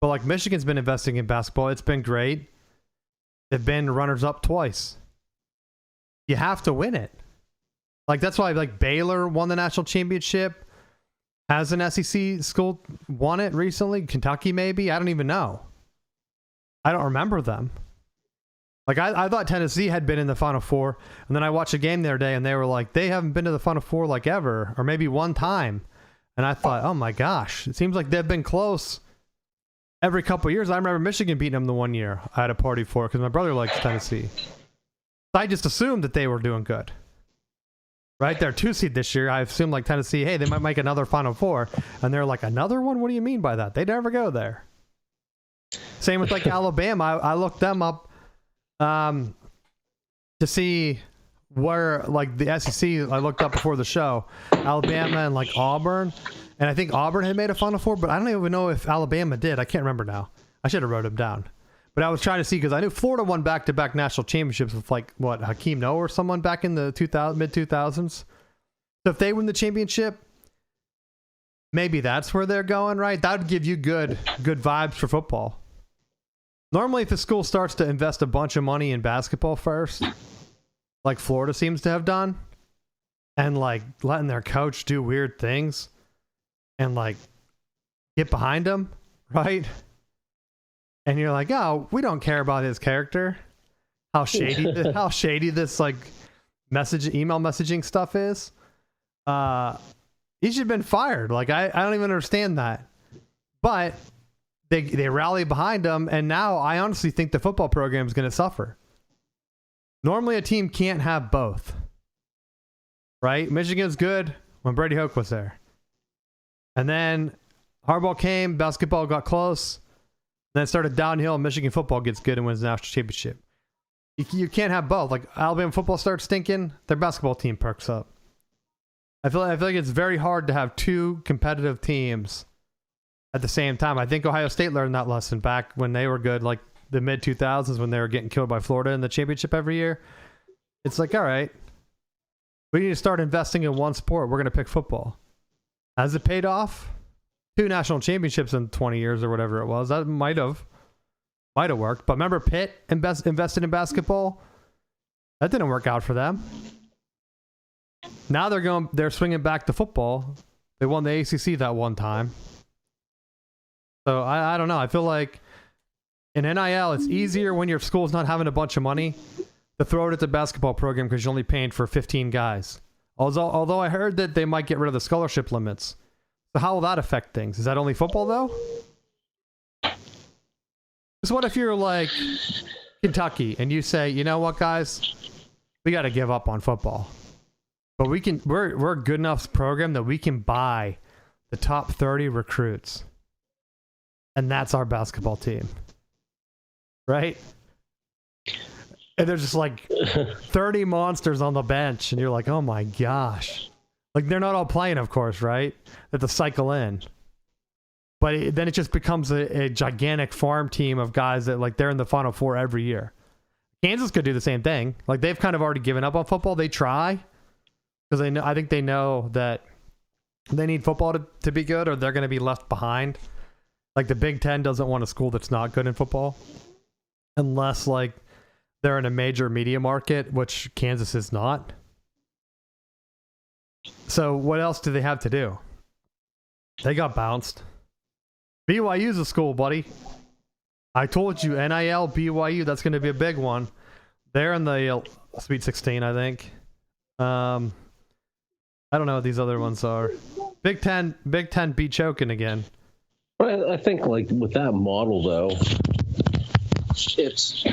Speaker 1: but like Michigan's been investing in basketball. It's been great. They've been runners-up twice. You have to win it. Like, that's why like Baylor won the national championship. Has an SEC school won it recently? Kentucky maybe? I don't even know. I don't remember them. Like, I thought Tennessee had been in the Final Four, and then I watched a game the other day, and they were like, they haven't been to the Final Four like ever, or maybe one time. And I thought, oh my gosh, it seems like they've been close every couple of years. I remember Michigan beating them the one year I had a party for because my brother likes Tennessee. I just assumed that they were doing good. Right? They're 2 seed this year. I assumed like Tennessee, hey, they might make another Final Four. And they're like, another one? What do you mean by that? They never go there. Same with like Alabama. I looked them up to see where like the SEC, I looked up before the show, Alabama and like Auburn. And I think Auburn had made a Final Four, but I don't even know if Alabama did. I can't remember now. I should have wrote them down. But I was trying to see because I knew Florida won back-to-back national championships with like, what, Hakeem Noah or someone back in the mid-2000s. So if they win the championship, maybe that's where they're going, right? That would give you good vibes for football. Normally, if a school starts to invest a bunch of money in basketball first, like Florida seems to have done, and like letting their coach do weird things and like get behind them, right? And you're like, oh, we don't care about his character. How shady this like email messaging stuff is. He should have been fired. Like I don't even understand that. But they rally behind him, and now I honestly think the football program is going to suffer. Normally a team can't have both. Right? Michigan's good when Brady Hoke was there. And then Harbaugh came, basketball got close. Then it started downhill, and Michigan football gets good and wins the national championship. You can't have both. Like Alabama football starts stinking, their basketball team perks up. I feel like it's very hard to have two competitive teams at the same time. I think Ohio State learned that lesson back when they were good, like the mid-2000s when they were getting killed by Florida in the championship every year. It's like, all right, we need to start investing in one sport. We're going to pick football. Has it paid off? 2 national championships in 20 years or whatever it was. That might have worked. But remember Pitt invested in basketball? That didn't work out for them. Now they're swinging back to football. They won the ACC that one time. So I don't know. I feel like in NIL, it's easier when your school's not having a bunch of money to throw it at the basketball program because you're only paying for 15 guys. Although I heard that they might get rid of the scholarship limits. So how will that affect things? Is that only football, though? Because what if you're like Kentucky and you say, you know what, guys? We got to give up on football. But we're a good enough program that we can buy the top 30 recruits. And that's our basketball team. Right? And there's just like 30 monsters on the bench. And you're like, oh my gosh. Like, they're not all playing, of course, right? They have to cycle in. But then it just becomes a gigantic farm team of guys that, like, they're in the Final Four every year. Kansas could do the same thing. Like, they've kind of already given up on football. They try. Because I think they know that they need football to be good, or they're going to be left behind. Like, the Big Ten doesn't want a school that's not good in football. Unless, like, they're in a major media market, which Kansas is not. So what else do they have to do? They got bounced. BYU's a school, buddy. I told you, NIL, BYU, that's going to be a big one. They're in the Sweet 16, I think. I don't know what these other ones are. Big Ten be choking again.
Speaker 2: I think like with that model though, it's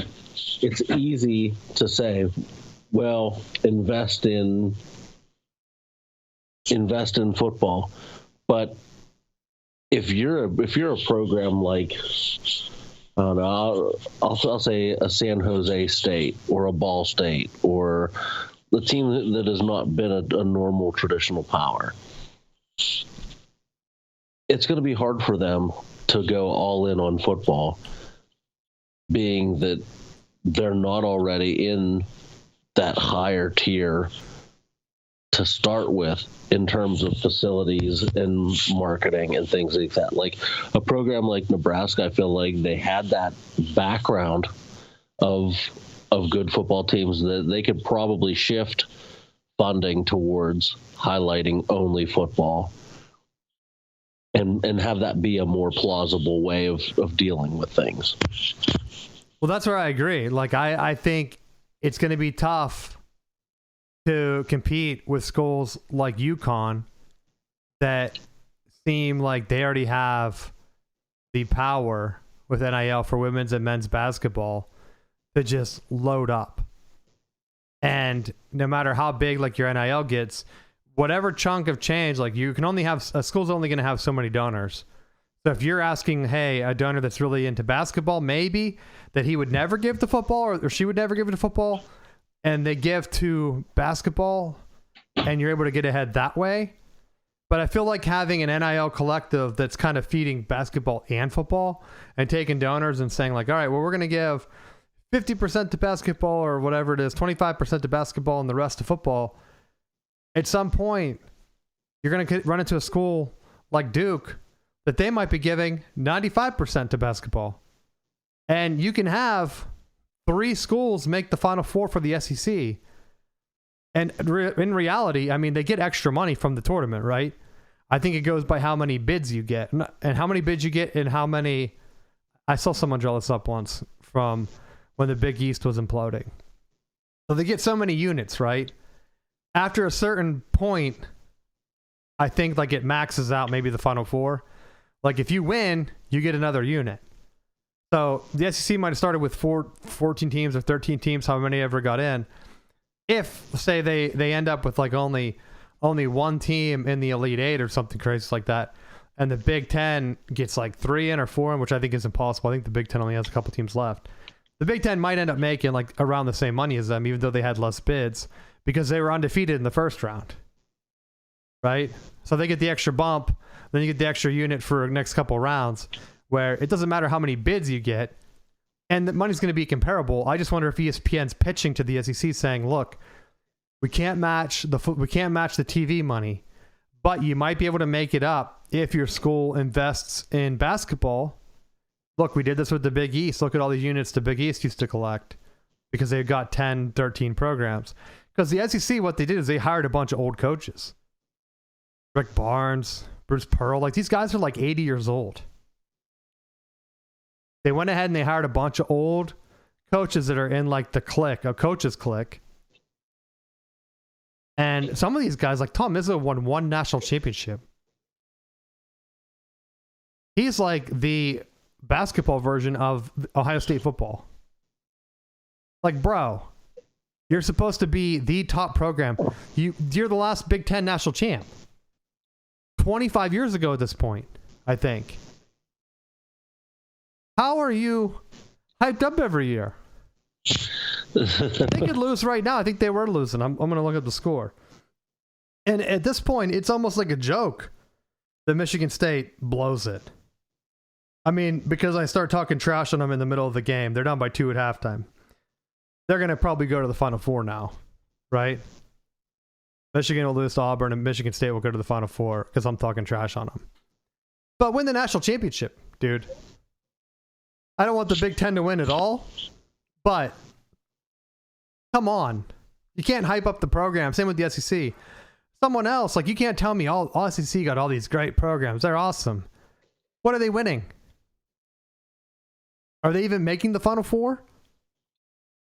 Speaker 2: easy to say, well, invest in football, but if you're a program like, I don't know, I'll say a San Jose State or a Ball State or the team that has not been a normal traditional power, it's going to be hard for them to go all in on football, being that they're not already in that higher tier to start with in terms of facilities and marketing and things like that. Like a program like Nebraska, I feel like they had that background of good football teams that they could probably shift funding towards highlighting only football and have that be a more plausible way of dealing with things.
Speaker 1: Well, that's where I agree. Like, I think it's going to be tough to compete with schools like UConn that seem like they already have the power with NIL for women's and men's basketball to just load up. And no matter how big like your NIL gets, whatever chunk of change, like you can only have, a school's only going to have so many donors. So if you're asking, hey, a donor that's really into basketball, maybe that he would never give to football or she would never give it to football, and they give to basketball and you're able to get ahead that way. But I feel like having an NIL collective that's kind of feeding basketball and football and taking donors and saying like, all right, well, we're going to give 50% to basketball or whatever it is, 25% to basketball and the rest to football. At some point, you're going to run into a school like Duke that they might be giving 95% to basketball. And you can have 3 schools make the Final Four for the SEC. And in reality, I mean, they get extra money from the tournament, right? I think it goes by how many bids you get. And how many bids you get and how many... I saw someone draw this up once from when the Big East was imploding. So they get so many units, right? After a certain point, I think like it maxes out maybe the Final Four. Like if you win, you get another unit. So the SEC might have started with 14 teams or 13 teams, however many ever got in. If, say, they end up with like only one team in the Elite Eight or something crazy like that, and the Big Ten gets like 3 in or 4 in, which I think is impossible. I think the Big Ten only has a couple teams left. The Big Ten might end up making like around the same money as them, even though they had less bids, because they were undefeated in the first round. Right? So they get the extra bump, then you get the extra unit for the next couple rounds, where it doesn't matter how many bids you get, and the money's going to be comparable. I just wonder if ESPN's pitching to the SEC saying, look, we can't match the TV money, but you might be able to make it up if your school invests in basketball. Look, we did this with the Big East. Look at all the units the Big East used to collect because they got 10, 13 programs. Because the SEC, what they did is they hired a bunch of old coaches. Rick Barnes, Bruce Pearl, like these guys are like 80 years old. They went ahead and they hired a bunch of old coaches that are in like the clique, a coach's clique. And some of these guys, like Tom Izzo, won 1 national championship. He's like the basketball version of Ohio State football. Like, bro, you're supposed to be the top program. You're the last Big Ten national champ. 25 years ago at this point, I think. How are you hyped up every year? They could lose right now. I think they were losing. I'm going to look at the score. And at this point, it's almost like a joke that Michigan State blows it. I mean, because I start talking trash on them in the middle of the game. They're down by 2 at halftime. They're going to probably go to the Final Four now, right? Michigan will lose to Auburn, and Michigan State will go to the Final Four because I'm talking trash on them. But win the national championship, dude. I don't want the Big Ten to win at all, but come on. You can't hype up the program. Same with the SEC. Someone else, like you can't tell me all SEC got all these great programs. They're awesome. What are they winning? Are they even making the Final Four?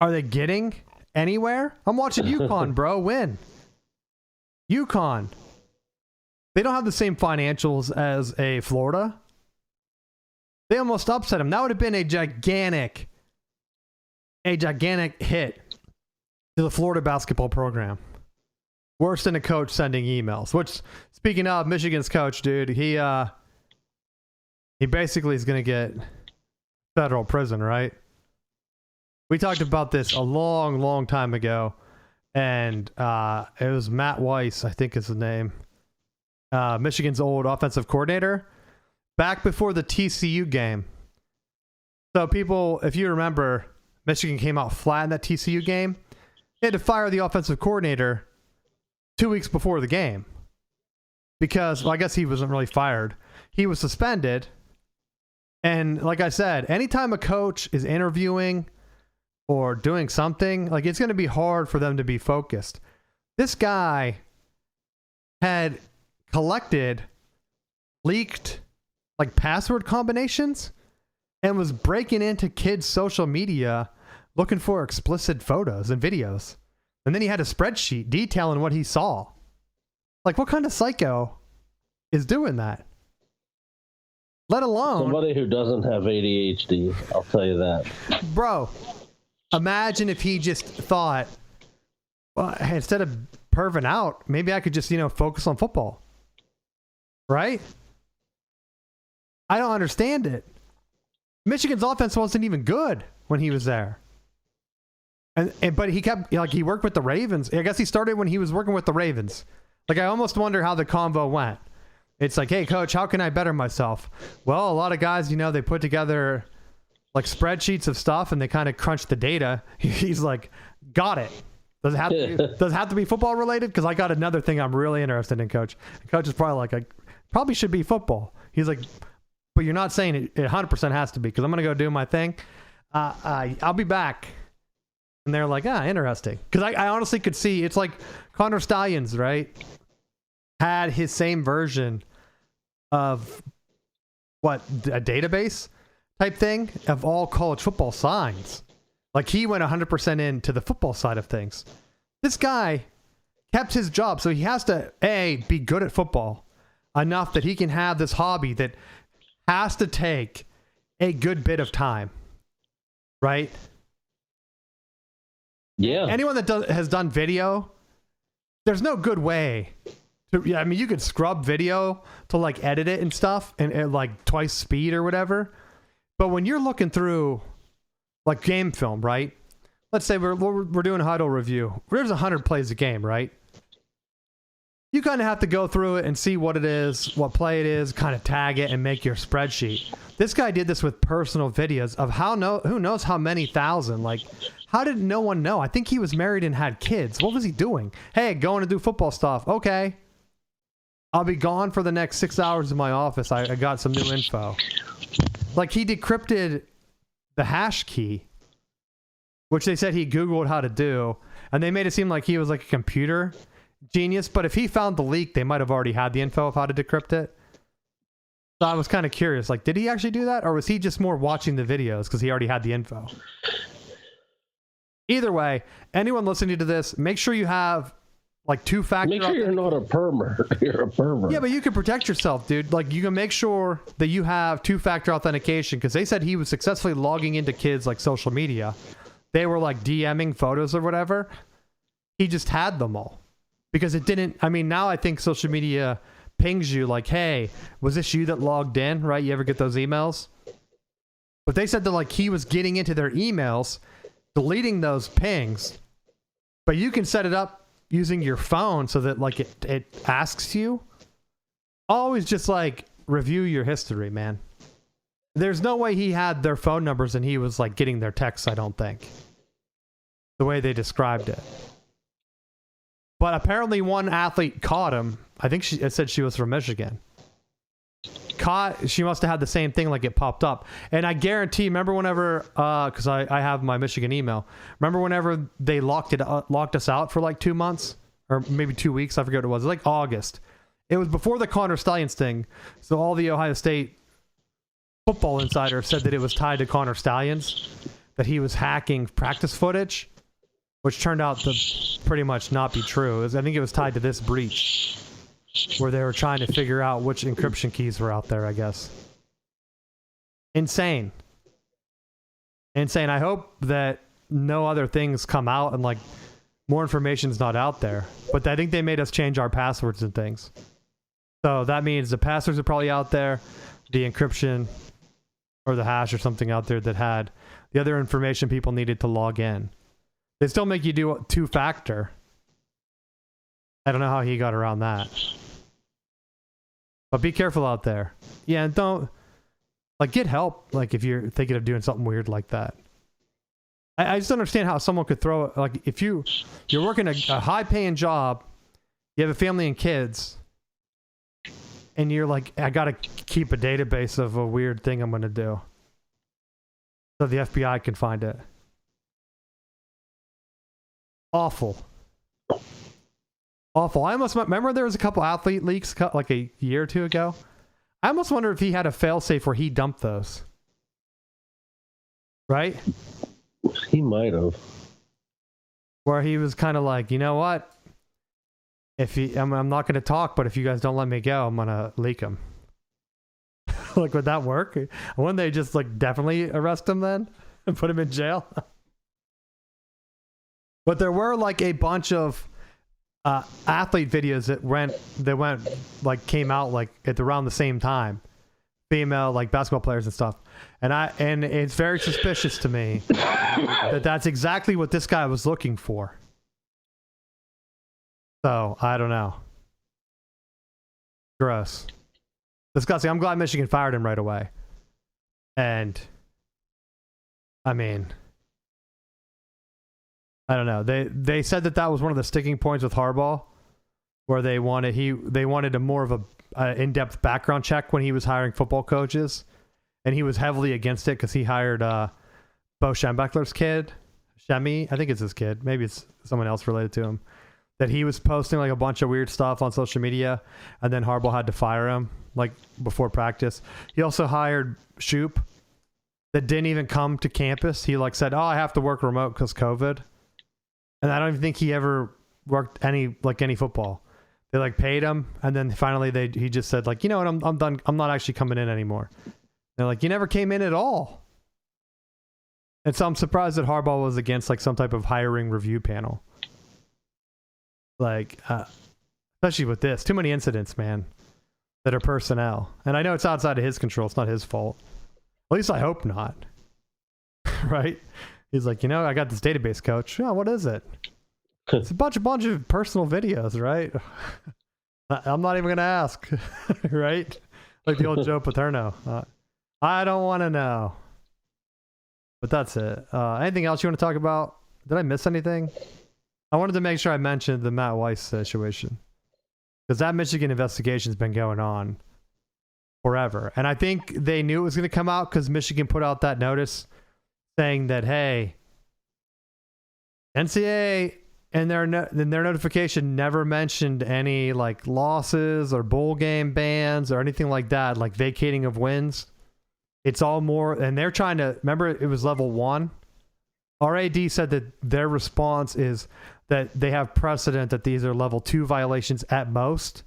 Speaker 1: Are they getting anywhere? I'm watching UConn, bro, win. UConn. They don't have the same financials as a Florida. They almost upset them. That would have been a gigantic hit to the Florida basketball program. Worse than a coach sending emails. Which, speaking of Michigan's coach, dude, he basically is going to get federal prison, right? We talked about this a long, long time ago, and it was Matt Weiss, I think is his name, Michigan's old offensive coordinator, back before the TCU game. So people, if you remember, Michigan came out flat in that TCU game. They had to fire the offensive coordinator 2 weeks before the game because, well, I guess he wasn't really fired. He was suspended. And like I said, anytime a coach is interviewing or doing something, like it's going to be hard for them to be focused. This guy had collected leaked like password combinations and was breaking into kids' social media looking for explicit photos and videos. And then he had a spreadsheet detailing what he saw. Like, what kind of psycho is doing that? Let alone
Speaker 2: somebody who doesn't have ADHD, I'll tell you that.
Speaker 1: Bro, imagine if he just thought, well, instead of perving out, maybe I could just, focus on football. Right? I don't understand it. Michigan's offense wasn't even good when he was there. But he kept, he worked with the Ravens. I guess he started when he was working with the Ravens. Like, I almost wonder how the convo went. It's like, hey, coach, how can I better myself? Well, a lot of guys, they put together like spreadsheets of stuff and they kind of crunch the data. He's like, got it. Does it have to be football related? Because I got another thing I'm really interested in, coach. And coach is probably like, probably should be football. He's like, but you're not saying it 100% has to be because I'm going to go do my thing. I'll be back. And they're like, interesting. Because I honestly could see, it's like Connor Stallions, right? Had his same version of a database type thing of all college football signs. Like he went 100% into the football side of things. This guy kept his job. So he has to, be good at football enough that he can have this hobby that has to take a good bit of time. Right?
Speaker 2: Yeah.
Speaker 1: Anyone that has done video, there's no good way to, you could scrub video to like edit it and stuff and at like twice speed or whatever. But when you're looking through like game film, right? Let's say we're doing a huddle review. There's 100 plays a game, right? You kind of have to go through it and see what it is, what play it is, kind of tag it and make your spreadsheet. This guy did this with personal videos of who knows how many thousand. Like, how did no one know? I think he was married and had kids. What was he doing? Hey, going to do football stuff. Okay. I'll be gone for the next 6 hours in my office. I got some new info. Like, he decrypted the hash key, which they said he Googled how to do, and they made it seem like he was like a computer genius, but if he found the leak, they might have already had the info of how to decrypt it. So I was kind of curious, like, did he actually do that, or was he just more watching the videos because he already had the info? Either way, anyone listening to this, make sure you have like two-factor.
Speaker 2: Make sure you're not a pervert. You're a pervert.
Speaker 1: Yeah, but you can protect yourself, dude. Like, you can make sure that you have two-factor authentication, because they said he was successfully logging into kids like social media. They were like DMing photos or whatever. He just had them all because it didn't. I mean, now I think social media pings you like, hey, was this you that logged in? Right? You ever get those emails? But they said that like he was getting into their emails, deleting those pings, but you can set it up using your phone so that like it asks you. Always just like review your history, man. There's no way he had their phone numbers and he was like getting their texts, I don't think. The way they described it. But apparently one athlete caught him. I think it said she was from Michigan. She must have had the same thing, like it popped up. And I guarantee, remember whenever, because I have my Michigan email, remember whenever they locked us out for like 2 months or maybe 2 weeks, I forget what it was like August. It was before the Connor Stallions thing, so all the Ohio State football insiders said that it was tied to Connor Stallions, that he was hacking practice footage, which turned out to pretty much not be true. I think it was tied to this breach, where they were trying to figure out which encryption keys were out there, I guess. Insane. I hope that no other things come out and like more information's not out there. But I think they made us change our passwords and things. So that means the passwords are probably out there, the encryption or the hash or something out there that had the other information people needed to log in. They still make you do two-factor. I don't know how he got around that. But be careful out there. Yeah, and don't, like, get help, like, if you're thinking of doing something weird like that. I just don't understand how someone could throw it. Like, if you're working a high-paying job, you have a family and kids, and you're like, I got to keep a database of a weird thing I'm going to do so the FBI can find it. Awful. Awful. I almost remember there was a couple athlete leaks like a year or two ago. I almost wonder if he had a failsafe where he dumped those. Right?
Speaker 2: He might have.
Speaker 1: Where he was kind of like, you know what? I'm not going to talk, but if you guys don't let me go, I'm going to leak them. Like, would that work? Wouldn't they just like definitely arrest him then and put him in jail? But there were like a bunch of athlete videos that came out like at around the same time, female like basketball players and stuff, and it's very suspicious to me that that's exactly what this guy was looking for. So I don't know. Gross, disgusting. I'm glad Michigan fired him right away, and I mean, I don't know. They said that was one of the sticking points with Harbaugh, where they wanted a more of a in-depth background check when he was hiring football coaches, and he was heavily against it because he hired Bo Schembechler's kid, Shemi, I think it's his kid, maybe it's someone else related to him, that he was posting like a bunch of weird stuff on social media, and then Harbaugh had to fire him like before practice. He also hired Shoop, that didn't even come to campus. He like said, "Oh, I have to work remote because COVID." And I don't even think he ever worked any football. They like paid him, and then finally he just said like, you know what, I'm done. I'm not actually coming in anymore. They're like, you never came in at all. And so I'm surprised that Harbaugh was against like some type of hiring review panel. Like, especially with this, too many incidents, man, that are personnel. And I know it's outside of his control. It's not his fault. At least I hope not. Right? He's like, you know, I got this database, coach. Oh, what is it? It's a bunch of personal videos, right? I'm not even going to ask, right? Like the old Joe Paterno. I don't want to know. But that's it. Anything else you want to talk about? Did I miss anything? I wanted to make sure I mentioned the Matt Weiss situation. Because that Michigan investigation's been going on forever. And I think they knew it was going to come out because Michigan put out that notice saying that, hey, NCAA and their notification never mentioned any like losses or bowl game bans or anything like that, like vacating of wins. It's all more, and they're trying to, remember it was level 1. RAD said that their response is that they have precedent that these are level 2 violations at most.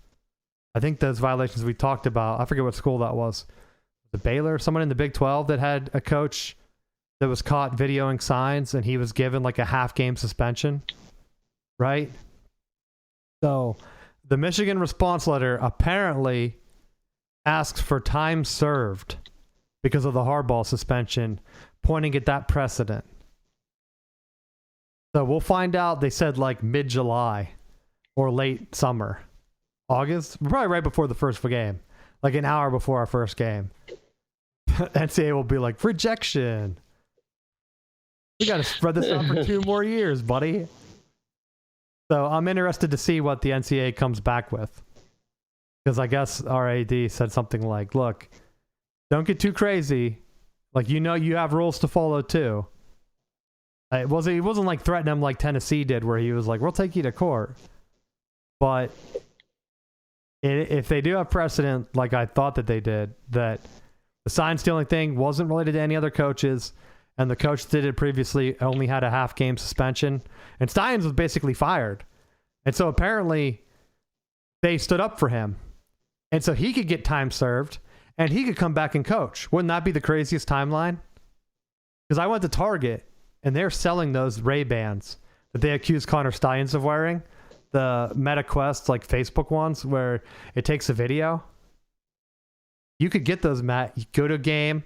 Speaker 1: I think those violations we talked about, I forget what school that was. The Baylor, someone in the Big 12 that had a coach that was caught videoing signs and he was given like a half-game suspension, right? So the Michigan response letter apparently asks for time served because of the Harbaugh suspension, pointing at that precedent. So we'll find out, they said like mid-July or late summer. August? Probably right before the first game. Like an hour before our first game. NCAA will be like, rejection. We got to spread this out for 2 more years, buddy. So I'm interested to see what the NCAA comes back with. Because I guess RAD said something like, look, don't get too crazy. Like, you know, you have rules to follow too. He wasn't like threatening them like Tennessee did, where he was like, we'll take you to court. But if they do have precedent, like I thought that they did, that the sign stealing thing wasn't related to any other coaches, and the coach did it previously, only had a half-game suspension, and Steins was basically fired. And so apparently they stood up for him. And so he could get time served, and he could come back and coach. Wouldn't that be the craziest timeline? Because I went to Target, and they're selling those Ray-Bans that they accused Connor Steins of wearing. The MetaQuest, like Facebook ones, where it takes a video. You could get those, Matt. You go to a game,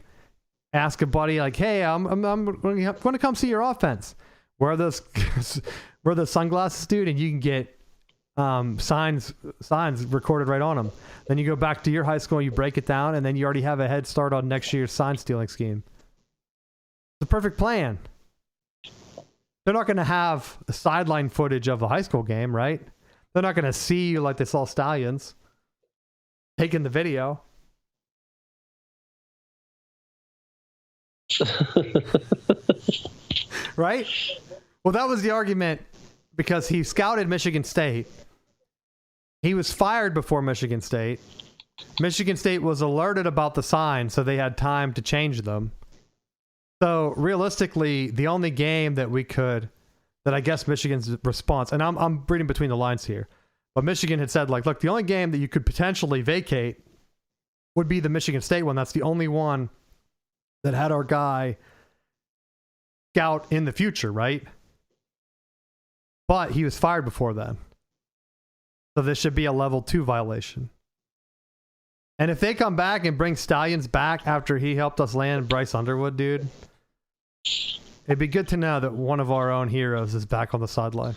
Speaker 1: ask a buddy, like, hey, I'm going to come see your offense. Wear those sunglasses, dude, and you can get signs recorded right on them. Then you go back to your high school, you break it down, and then you already have a head start on next year's sign stealing scheme. It's the perfect plan. they're not going to have sideline footage of the high school game, right? They're not going to see you like they saw Stallions taking the video. Right? Well, that was the argument because he scouted Michigan State. He was fired before Michigan State. Michigan State was alerted about the signs, so they had time to change them. So realistically, the only game that I guess Michigan's response, and I'm reading between the lines here, but Michigan had said, like, look, the only game that you could potentially vacate would be the Michigan State one. That's the only one that had our guy scout in the future, right? But he was fired before then. So this should be a level 2 violation. And if they come back and bring Stallions back after he helped us land Bryce Underwood, dude, it'd be good to know that one of our own heroes is back on the sideline.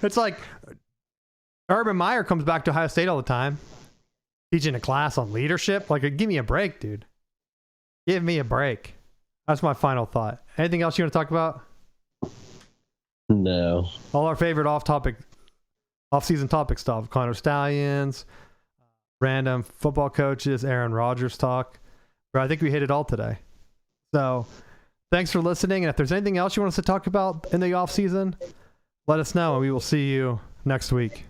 Speaker 1: It's like Urban Meyer comes back to Ohio State all the time, teaching a class on leadership. Like, give me a break, dude. Give me a break. That's my final thought. Anything else you want to talk about?
Speaker 2: No.
Speaker 1: All our favorite off-season topic stuff. Connor Stallions, random football coaches, Aaron Rodgers talk. But I think we hit it all today. So thanks for listening. And if there's anything else you want us to talk about in the off-season, let us know, and we will see you next week.